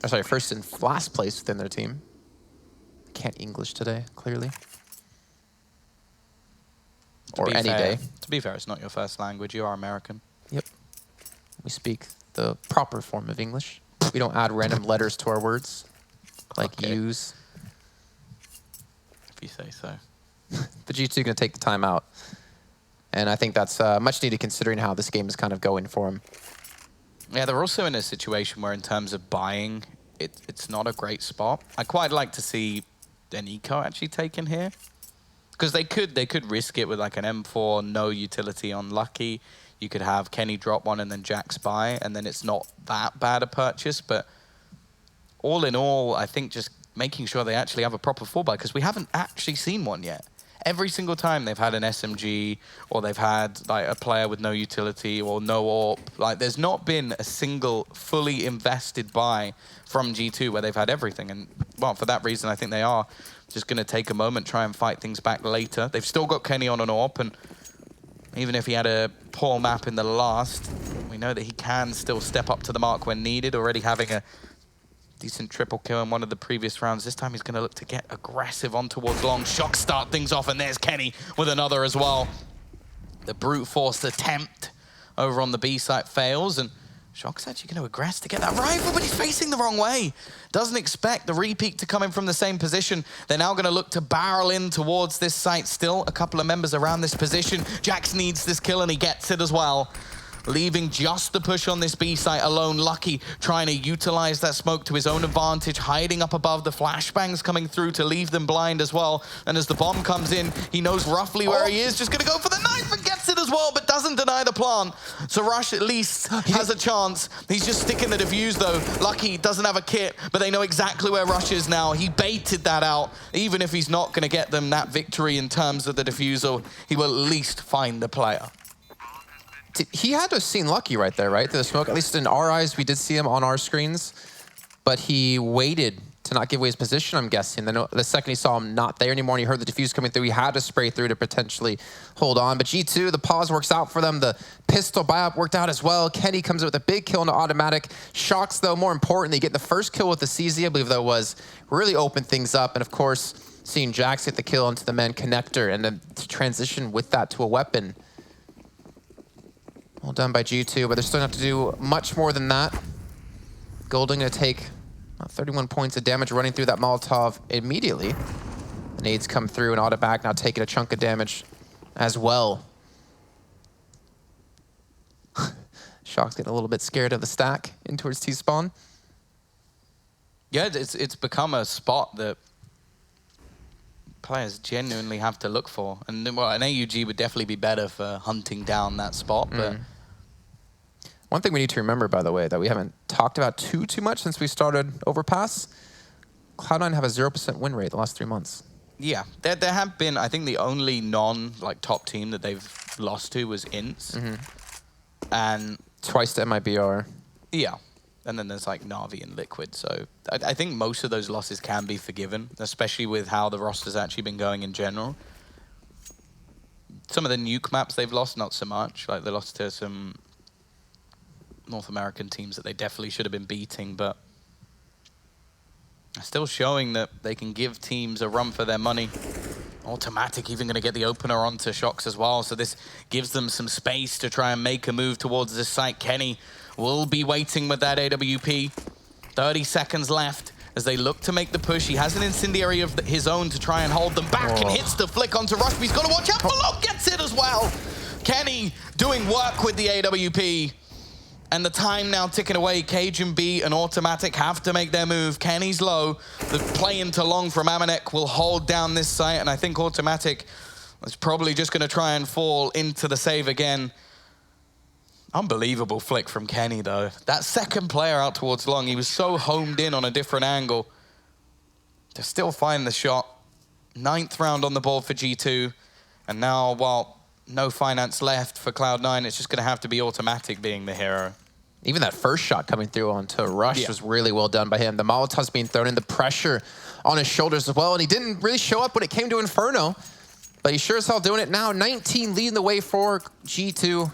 Or sorry, 1st and last place within their team. Can't English today, clearly. Or any day. To be fair, it's not your first language. You are American. Yep. We speak the proper form of English. We don't add random letters to our words, like use. If you say so. The G2 going to take the time out. And I think that's much needed considering how this game is kind of going for them. Yeah, they're also in a situation where in terms of buying, it's not a great spot. I quite like to see an eco actually taken here? Because they could risk it with like an M4, no utility on Lucky. You could have Kenny drop one and then Jax buy, and then it's not that bad a purchase. But all in all, I think just making sure they actually have a proper 4-buy, because we haven't actually seen one yet. Every single time they've had an SMG, or they've had like a player with no utility or no AWP, like there's not been a single fully invested buy from G2 where they've had everything. And well, for that reason, I think they are just going to take a moment, try and fight things back later. They've still got Kenny on an AWP, and even if he had a poor map in the last, we know that he can still step up to the mark when needed, already having a decent triple kill in one of the previous rounds. This time he's going to look to get aggressive on towards long. Shock start things off, and there's Kenny with another as well. The brute force attempt over on the B site fails, and Shock's actually going to aggress to get that rifle, but he's facing the wrong way. Doesn't expect the repeat to come in from the same position. They're now going to look to barrel in towards this site. Still a couple of members around this position. Jax needs this kill, and he gets it as well. Leaving just the push on this B site alone. Lucky trying to utilize that smoke to his own advantage, hiding up above. The flashbangs coming through to leave them blind as well. And as the bomb comes in, he knows roughly where he is. Just going to go for the knife and gets it as well, but doesn't deny the plant. So Rush at least has a chance. He's just sticking the defuse though. Lucky doesn't have a kit, but they know exactly where Rush is now. He baited that out. Even if he's not going to get them that victory in terms of the defusal, he will at least find the player. He had to have seen Lucky right there, right? The smoke, at least in our eyes, we did see him on our screens, but he waited to not give away his position, I'm guessing. Then the second he saw him not there anymore and he heard the defuse coming through, he had to spray through to potentially hold on. But G2, the pause works out for them. The pistol buy-up worked out as well. Kenny comes in with a big kill into automatic. Shocks, though, more importantly, get the first kill with the CZ, I believe that was, really opened things up. And of course, seeing Jax get the kill into the man connector and then to transition with that to a weapon. Well done by G2, but they're still going to have to do much more than that. Golden going to take 31 points of damage running through that Molotov immediately. The nades come through and auto back, now taking a chunk of damage as well. Shock's getting a little bit scared of the stack in towards T-spawn. Yeah, it's become a spot that players genuinely have to look for. And well, an AUG would definitely be better for hunting down that spot. But one thing we need to remember, by the way, that we haven't talked about too much since we started Overpass, Cloud9 have a 0% win rate the last 3 months. Yeah, there have been, I think the only top team that they've lost to was Ints. And twice to MIBR. Yeah. And then there's like Na'Vi and Liquid. So I think most of those losses can be forgiven, especially with how the roster's actually been going in general. Some of the nuke maps they've lost, not so much. Like they lost to some North American teams that they definitely should have been beating, but still showing that they can give teams a run for their money. Automatic even going to get the opener onto Shocks as well, so this gives them some space to try and make a move towards this site. Kenny will be waiting with that AWP. 30 seconds left as they look to make the push. He has an incendiary of his own to try and hold them back and hits the flick onto Rush. He's got to watch out. Below gets it as well. Kenny doing work with the AWP. And the time now ticking away. Cajun B and Automatic have to make their move. Kenny's low. The play into long from Amanek will hold down this site. And I think Automatic is probably just going to try and fall into the save again. Unbelievable flick from Kenny, though. That second player out towards long, he was so homed in on a different angle to still find the shot. 9th round on the board for G2. And now, while no finance left for Cloud9, it's just going to have to be Automatic being the hero. Even that first shot coming through onto Rush was really well done by him. The Molotov's being thrown in, the pressure on his shoulders as well. And he didn't really show up when it came to Inferno, but he's sure as hell doing it now. 19 leading the way for G2.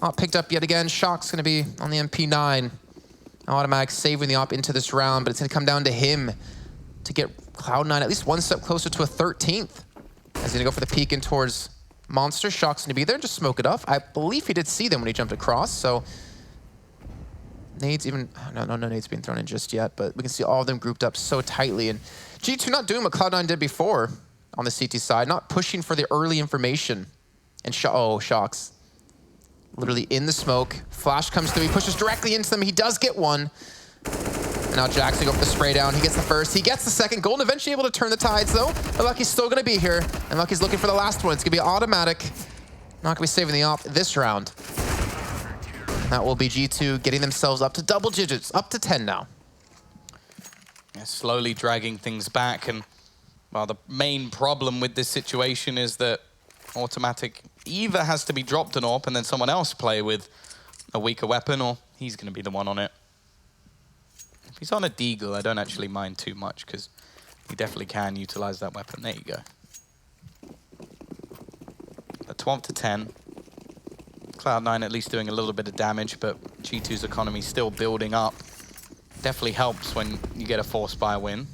Not picked up yet again. Shock's going to be on the MP9. Automatic saving the op into this round, but it's going to come down to him to get Cloud9 at least one step closer to a 13th. He's going to go for the peek in towards Monster. Shock's going to be there, just smoke it off. I believe he did see them when he jumped across, so nades even, no nades being thrown in just yet, but we can see all of them grouped up so tightly. And G2 not doing what Cloud9 did before on the CT side, not pushing for the early information. And Shocks. Literally in the smoke. Flash comes through. He pushes directly into them. He does get one. And now Jax to go for the spray down. He gets the first, he gets the second. Golden eventually able to turn the tides though. But Lucky's still gonna be here. And Lucky's looking for the last one. It's gonna be automatic. Not gonna be saving the op this round. And that will be G2 getting themselves up to double digits, up to 10 now. Yeah, slowly dragging things back. And well, the main problem with this situation is that automatic either has to be dropped an AWP and then someone else play with a weaker weapon, or he's going to be the one on it. If he's on a Deagle, I don't actually mind too much because he definitely can utilize that weapon. There you go. At 12 to 10. Cloud9 at least doing a little bit of damage, but G2's economy still building up. Definitely helps when you get a forced buy win.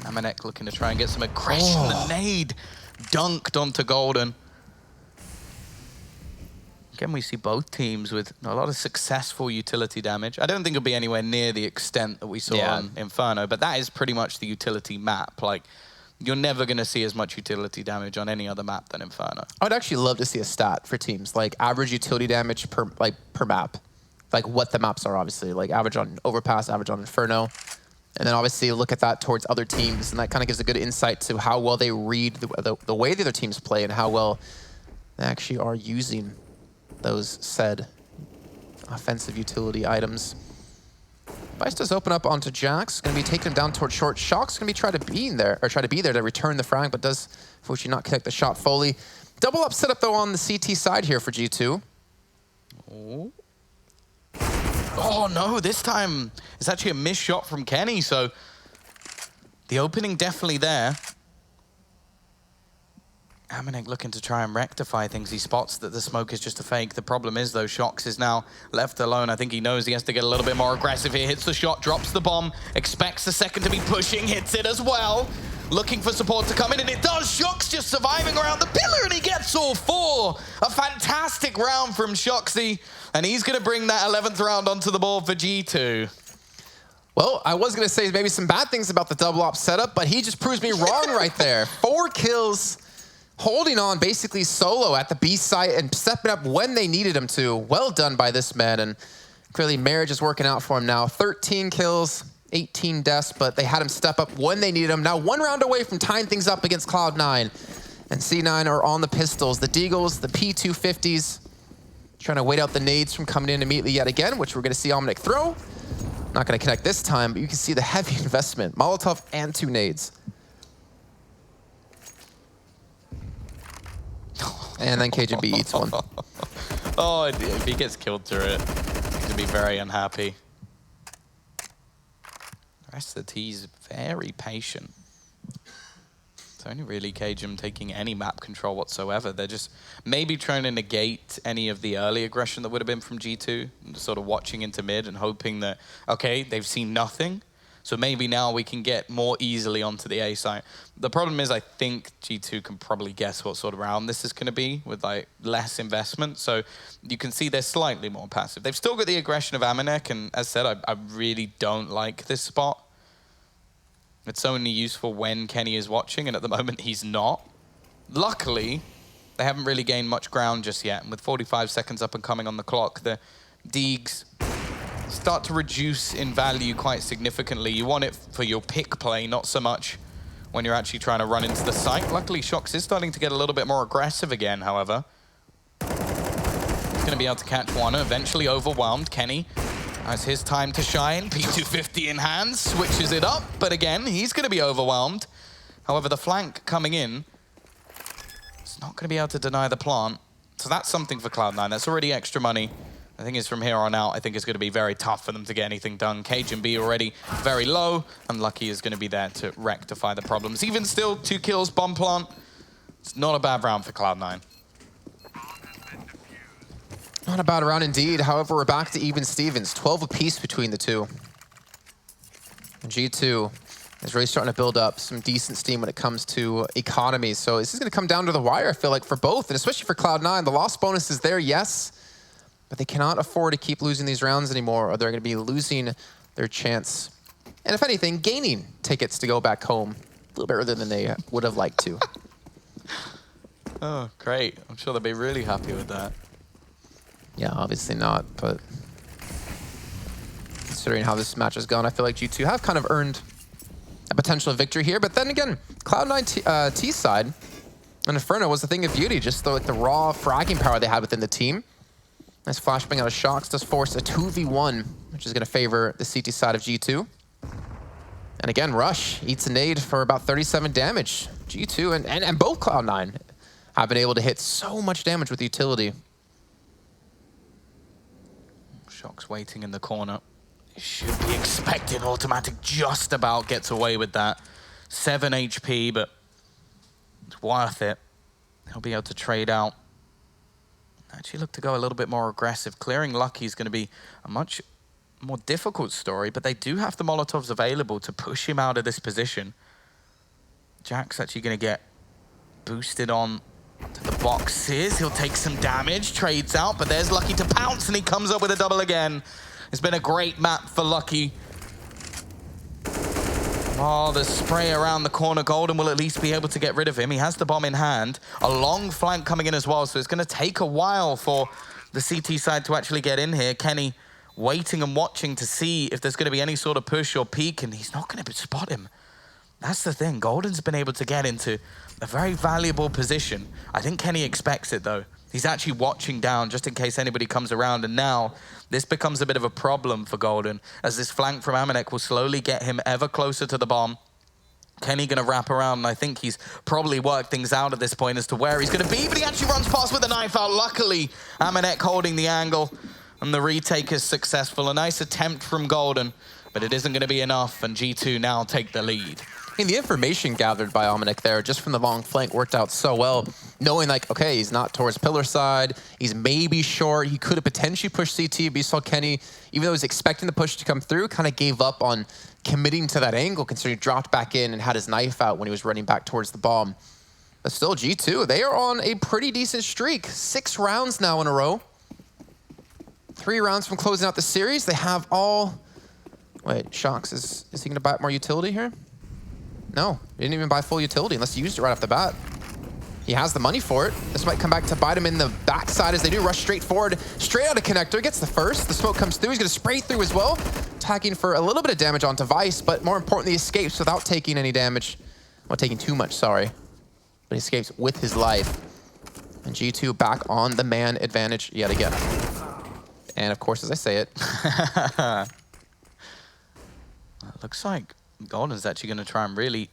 Amanek looking to try and get some aggression. The nade dunked onto Golden. Again, we see both teams with a lot of successful utility damage. I don't think it'll be anywhere near the extent that we saw on Inferno, but that is pretty much the utility map. Like, you're never going to see as much utility damage on any other map than Inferno. I would actually love to see a stat for teams, like average utility damage per map. Like what the maps are, obviously. Like average on Overpass, average on Inferno. And then obviously look at that towards other teams, and that kind of gives a good insight to how well they read the way the other teams play and how well they actually are using those said offensive utility items. Vice does open up onto Jax, going to be taking him down towards short. Shock's going to be try to be there to return the frag, but does unfortunately not connect the shot fully. Double up setup though on the CT side here for G2. Oh no, this time it's actually a missed shot from Kenny, so the opening definitely there. Amanek looking to try and rectify things. He spots that the smoke is just a fake. The problem is, though, Shox is now left alone. I think he knows he has to get a little bit more aggressive here. Hits the shot, drops the bomb, expects the second to be pushing, hits it as well. Looking for support to come in, and it does. Shox just surviving around the pillar, and he gets all four. A fantastic round from Shoxy, and he's going to bring that 11th round onto the board for G2. Well, I was going to say maybe some bad things about the double op setup, but he just proves me wrong right there. 4 kills. Holding on basically solo at the B site and stepping up when they needed him to. Well done by this man, and clearly marriage is working out for him now. 13 kills, 18 deaths, but they had him step up when they needed him. Now 1 round away from tying things up against Cloud9. And C9 are on the pistols, the Deagles, the P250s, trying to wait out the nades from coming in immediately yet again, which we're going to see Amanek throw. Not going to connect this time, but you can see the heavy investment. Molotov and 2 nades. And then KJB eats one. Oh, if he gets killed through it, he's going to be very unhappy. The rest of the T's very patient. It's only really KJM taking any map control whatsoever. They're just maybe trying to negate any of the early aggression that would have been from G2, and sort of watching into mid and hoping that, okay, they've seen nothing. So maybe now we can get more easily onto the A site. The problem is I think G2 can probably guess what sort of round this is going to be with like less investment. So you can see they're slightly more passive. They've still got the aggression of Amanek, and as said, I really don't like this spot. It's only useful when Kenny is watching, and at the moment he's not. Luckily, they haven't really gained much ground just yet. And with 45 seconds up and coming on the clock, the Deags start to reduce in value quite significantly. You want it for your pick play, not so much when you're actually trying to run into the site. Luckily, Shox is starting to get a little bit more aggressive again, however. He's going to be able to catch one, eventually overwhelmed. Kenny has his time to shine. P250 in hand, switches it up, but again, he's going to be overwhelmed. However, the flank coming in is not going to be able to deny the plant. So that's something for Cloud9. That's already extra money. I think it's from here on out, I think it's going to be very tough for them to get anything done. Cage and B already very low, and Lucky is going to be there to rectify the problems. Even still, 2 kills, bomb plant. It's not a bad round for Cloud9. Not a bad round indeed. However, we're back to even Stevens. 12 apiece between the two. And G2 is really starting to build up some decent steam when it comes to economy. So this is going to come down to the wire, I feel like, for both, and especially for Cloud9. The loss bonus is there, yes. But they cannot afford to keep losing these rounds anymore, or they're going to be losing their chance. And if anything, gaining tickets to go back home a little bit earlier than they would have liked to. Oh, great. I'm sure they'll be really happy with that. Yeah, obviously not, but considering how this match has gone. I feel like G2 have kind of earned a potential victory here. But then again, Cloud9 T side and Inferno was the thing of beauty, just the raw fragging power they had within the team. Nice flashbang out of Shocks does force a 2v1, which is going to favor the CT side of G2. And again, Rush eats a nade for about 37 damage. G2 and both Cloud9 have been able to hit so much damage with utility. Shocks waiting in the corner. Should be expecting automatic just about gets away with that. 7 HP, but it's worth it. He'll be able to trade out. Actually look to go a little bit more aggressive. Clearing Lucky is going to be a much more difficult story, but they do have the Molotovs available to push him out of this position. Jack's actually going to get boosted on to the boxes. He'll take some damage, trades out, but there's Lucky to pounce, and he comes up with a double again. It's been a great map for Lucky. Oh, the spray around the corner. Golden will at least be able to get rid of him. He has the bomb in hand. A long flank coming in as well, so it's going to take a while for the CT side to actually get in here. Kenny waiting and watching to see if there's going to be any sort of push or peek, and he's not going to spot him. That's the thing. Golden's been able to get into a very valuable position. I think Kenny expects it, though. He's actually watching down just in case anybody comes around, and now this becomes a bit of a problem for Golden, as this flank from Amanek will slowly get him ever closer to the bomb. Kenny going to wrap around, and I think he's probably worked things out at this point as to where he's going to be, but he actually runs past with a knife out. Luckily, Amanek holding the angle, and the retake is successful. A nice attempt from Golden, but it isn't going to be enough, and G2 now take the lead. I mean, the information gathered by Amanek there, just from the long flank, worked out so well. Knowing, like, okay, he's not towards pillar side. He's maybe short. He could have potentially pushed CT, but you saw Kenny, even though he was expecting the push to come through, kind of gave up on committing to that angle, considering he dropped back in and had his knife out when he was running back towards the bomb. But still, G2, they are on a pretty decent streak. 6 rounds now in a row. 3 rounds from closing out the series. They have all... Wait, Shocks, is he going to buy more utility here? No, he didn't even buy full utility unless he used it right off the bat. He has the money for it. This might come back to bite him in the backside as they do rush straight forward, straight out of connector, gets the first. The smoke comes through, he's gonna spray through as well, tagging for a little bit of damage onto Vice, but more importantly, escapes without taking any damage. Well, taking too much, sorry. But he escapes with his life. And G2 back on the man advantage yet again. And of course, as I say it. Looks like Golden's actually going to try and really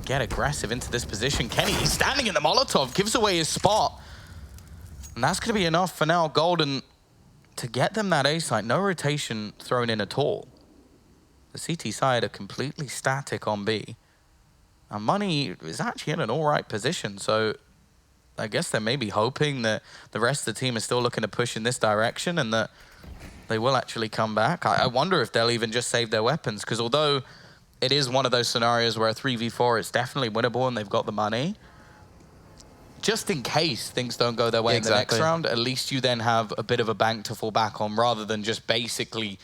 get aggressive into this position. Kenny, he's standing in the Molotov, gives away his spot. And that's going to be enough for now, Golden, to get them that A site. No rotation thrown in at all. The CT side are completely static on B. And Money is actually in an all right position, so I guess they're maybe hoping that the rest of the team is still looking to push in this direction and that they will actually come back. I wonder if they'll even just save their weapons, because although it is one of those scenarios where a 3v4 is definitely winnable and they've got the money, just in case things don't go their way in the next round, at least you then have a bit of a bank to fall back on rather than just basically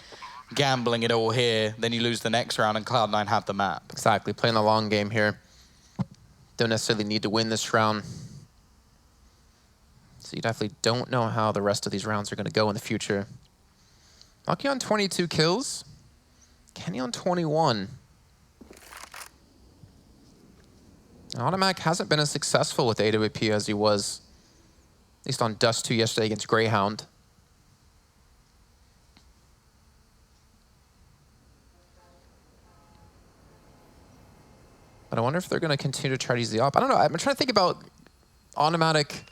gambling it all here, then you lose the next round and Cloud9 have the map. Exactly, playing the long game here. Don't necessarily need to win this round. So you definitely don't know how the rest of these rounds are going to go in the future. Lucky on 22 kills. Kenny on 21. Automac hasn't been as successful with AWP as he was, at least on Dust 2 yesterday against Greyhound. But I wonder if they're going to continue to try to use the op. I don't know. I'm trying to think about automatic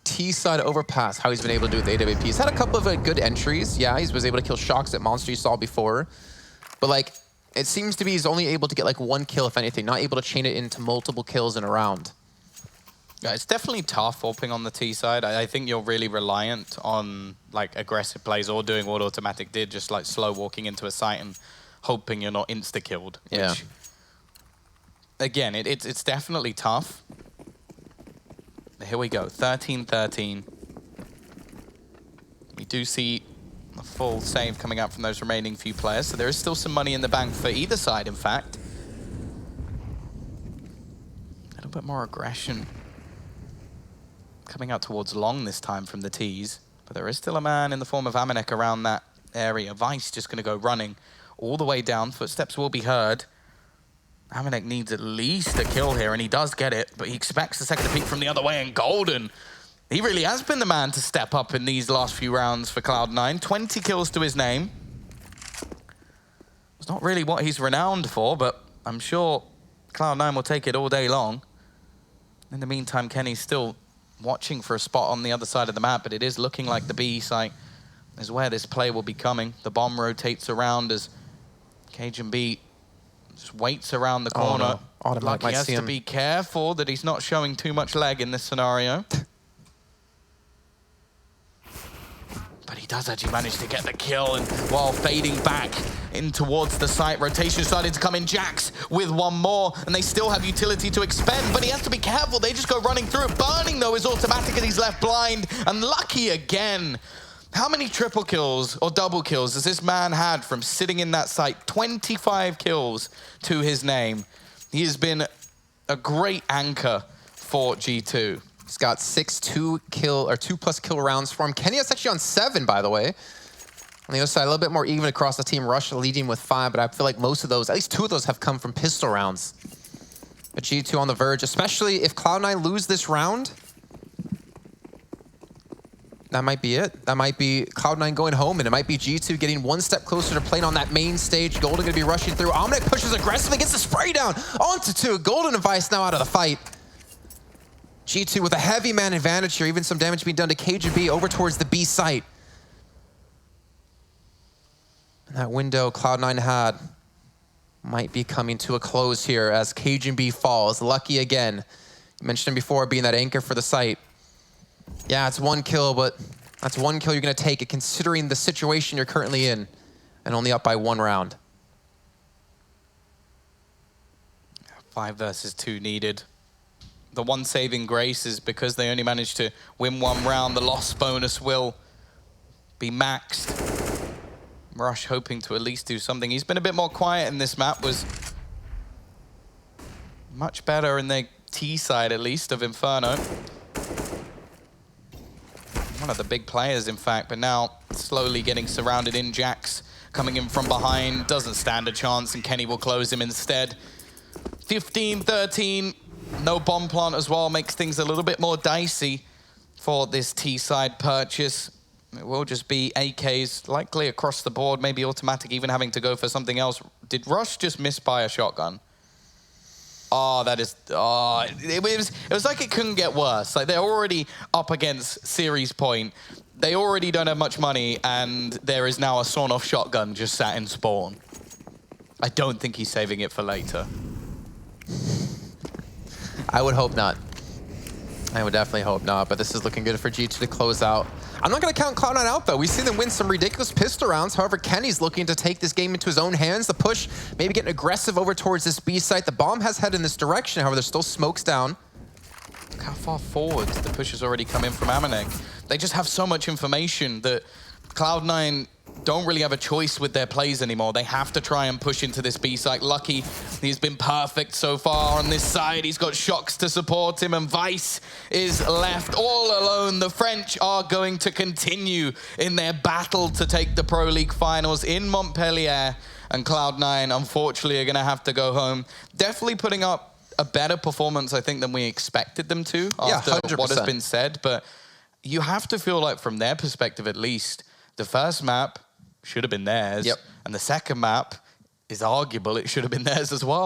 T-side overpass, how he's been able to do with AWP. He's had a couple of good entries. Yeah, he was able to kill Shocks at Monster you saw before. But like, it seems to be he's only able to get like 1 kill, if anything, not able to chain it into multiple kills in a round. Yeah, it's definitely tough opening on the T side. I think you're really reliant on like aggressive plays or doing what Automatic did, just like slow walking into a site and hoping you're not insta-killed. Yeah. Which, again, it's definitely tough. Here we go, 13-13. We do see a full save coming out from those remaining few players, so there is still some money in the bank for either side, in fact. A little bit more aggression coming out towards long this time from the T's, but there is still a man in the form of Amanek around that area. Vice just going to go running all the way down. Footsteps will be heard. Amanek needs at least a kill here, and he does get it, but he expects the second to peek from the other way, and Golden, he really has been the man to step up in these last few rounds for Cloud9. 20 kills to his name. It's not really what he's renowned for, but I'm sure Cloud9 will take it all day long. In the meantime, Kenny's still watching for a spot on the other side of the map, but it is looking like the B site is where this play will be coming. The bomb rotates around as cajunb just waits around the corner. Oh, no. Lucky has to be careful that he's not showing too much leg in this scenario. But he does actually manage to get the kill, and while fading back in towards the site, rotation starting to come in. Jax with one more, and they still have utility to expend, but he has to be careful. They just go running through it. Burning, though, is automatic, and he's left blind. And Lucky again. How many triple kills or double kills has this man had from sitting in that site? 25 kills to his name. He has been a great anchor for G2. He's got 2+ kill rounds for him. Kenny is actually on 7, by the way. On the other side, a little bit more even across the team. Rush leading with 5, but I feel like most of those, at least 2 of those, have come from pistol rounds. But G2 on the verge, especially if Cloud9 lose this round. That might be it. That might be Cloud9 going home, and it might be G2 getting one step closer to playing on that main stage. Golden going to be rushing through. Amanek pushes aggressively, gets the spray down onto 2. Golden and Vice now out of the fight. G2 with a heavy man advantage here. Even some damage being done to cajunb over towards the B site. And that window Cloud9 had might be coming to a close here as cajunb falls. Lucky again. You mentioned him before being that anchor for the site. Yeah, it's 1 kill, but that's 1 kill you're going to take it considering the situation you're currently in, and only up by 1 round. 5 versus 2 needed. The one saving grace is because they only managed to win 1 round, the loss bonus will be maxed. Rush hoping to at least do something. He's been a bit more quiet in this map, was much better in the T side at least of Inferno. One of the big players, in fact, but now slowly getting surrounded in. Jax coming in from behind, doesn't stand a chance, and Kenny will close him instead. 15-13, no bomb plant as well, makes things a little bit more dicey for this T-side purchase. It will just be AKs, likely across the board, maybe automatic, even having to go for something else. Did Rush just miss by a shotgun? Oh, that is, it was like it couldn't get worse. Like, they're already up against series point. They already don't have much money, and there is now a sawn-off shotgun just sat in spawn. I don't think he's saving it for later. I would hope not. I would definitely hope not, but this is looking good for G2 to close out. I'm not going to count Cloud9 out, though. We've seen them win some ridiculous pistol rounds. However, Kenny's looking to take this game into his own hands. The push, maybe getting aggressive over towards this B site. The bomb has headed in this direction. However, there's still smokes down. Look how far forward the push has already come in from Amanek. They just have so much information that Cloud9 don't really have a choice with their plays anymore. They have to try and push into this B site. Lucky, he's been perfect so far on this side. He's got Shocks to support him, and Vice is left all alone. The French are going to continue in their battle to take the Pro League finals in Montpellier, and Cloud9, unfortunately, are going to have to go home. Definitely putting up a better performance, I think, than we expected them to after what has been said. But you have to feel like, from their perspective at least, the first map should have been theirs, and the second map is arguable. It should have been theirs as well.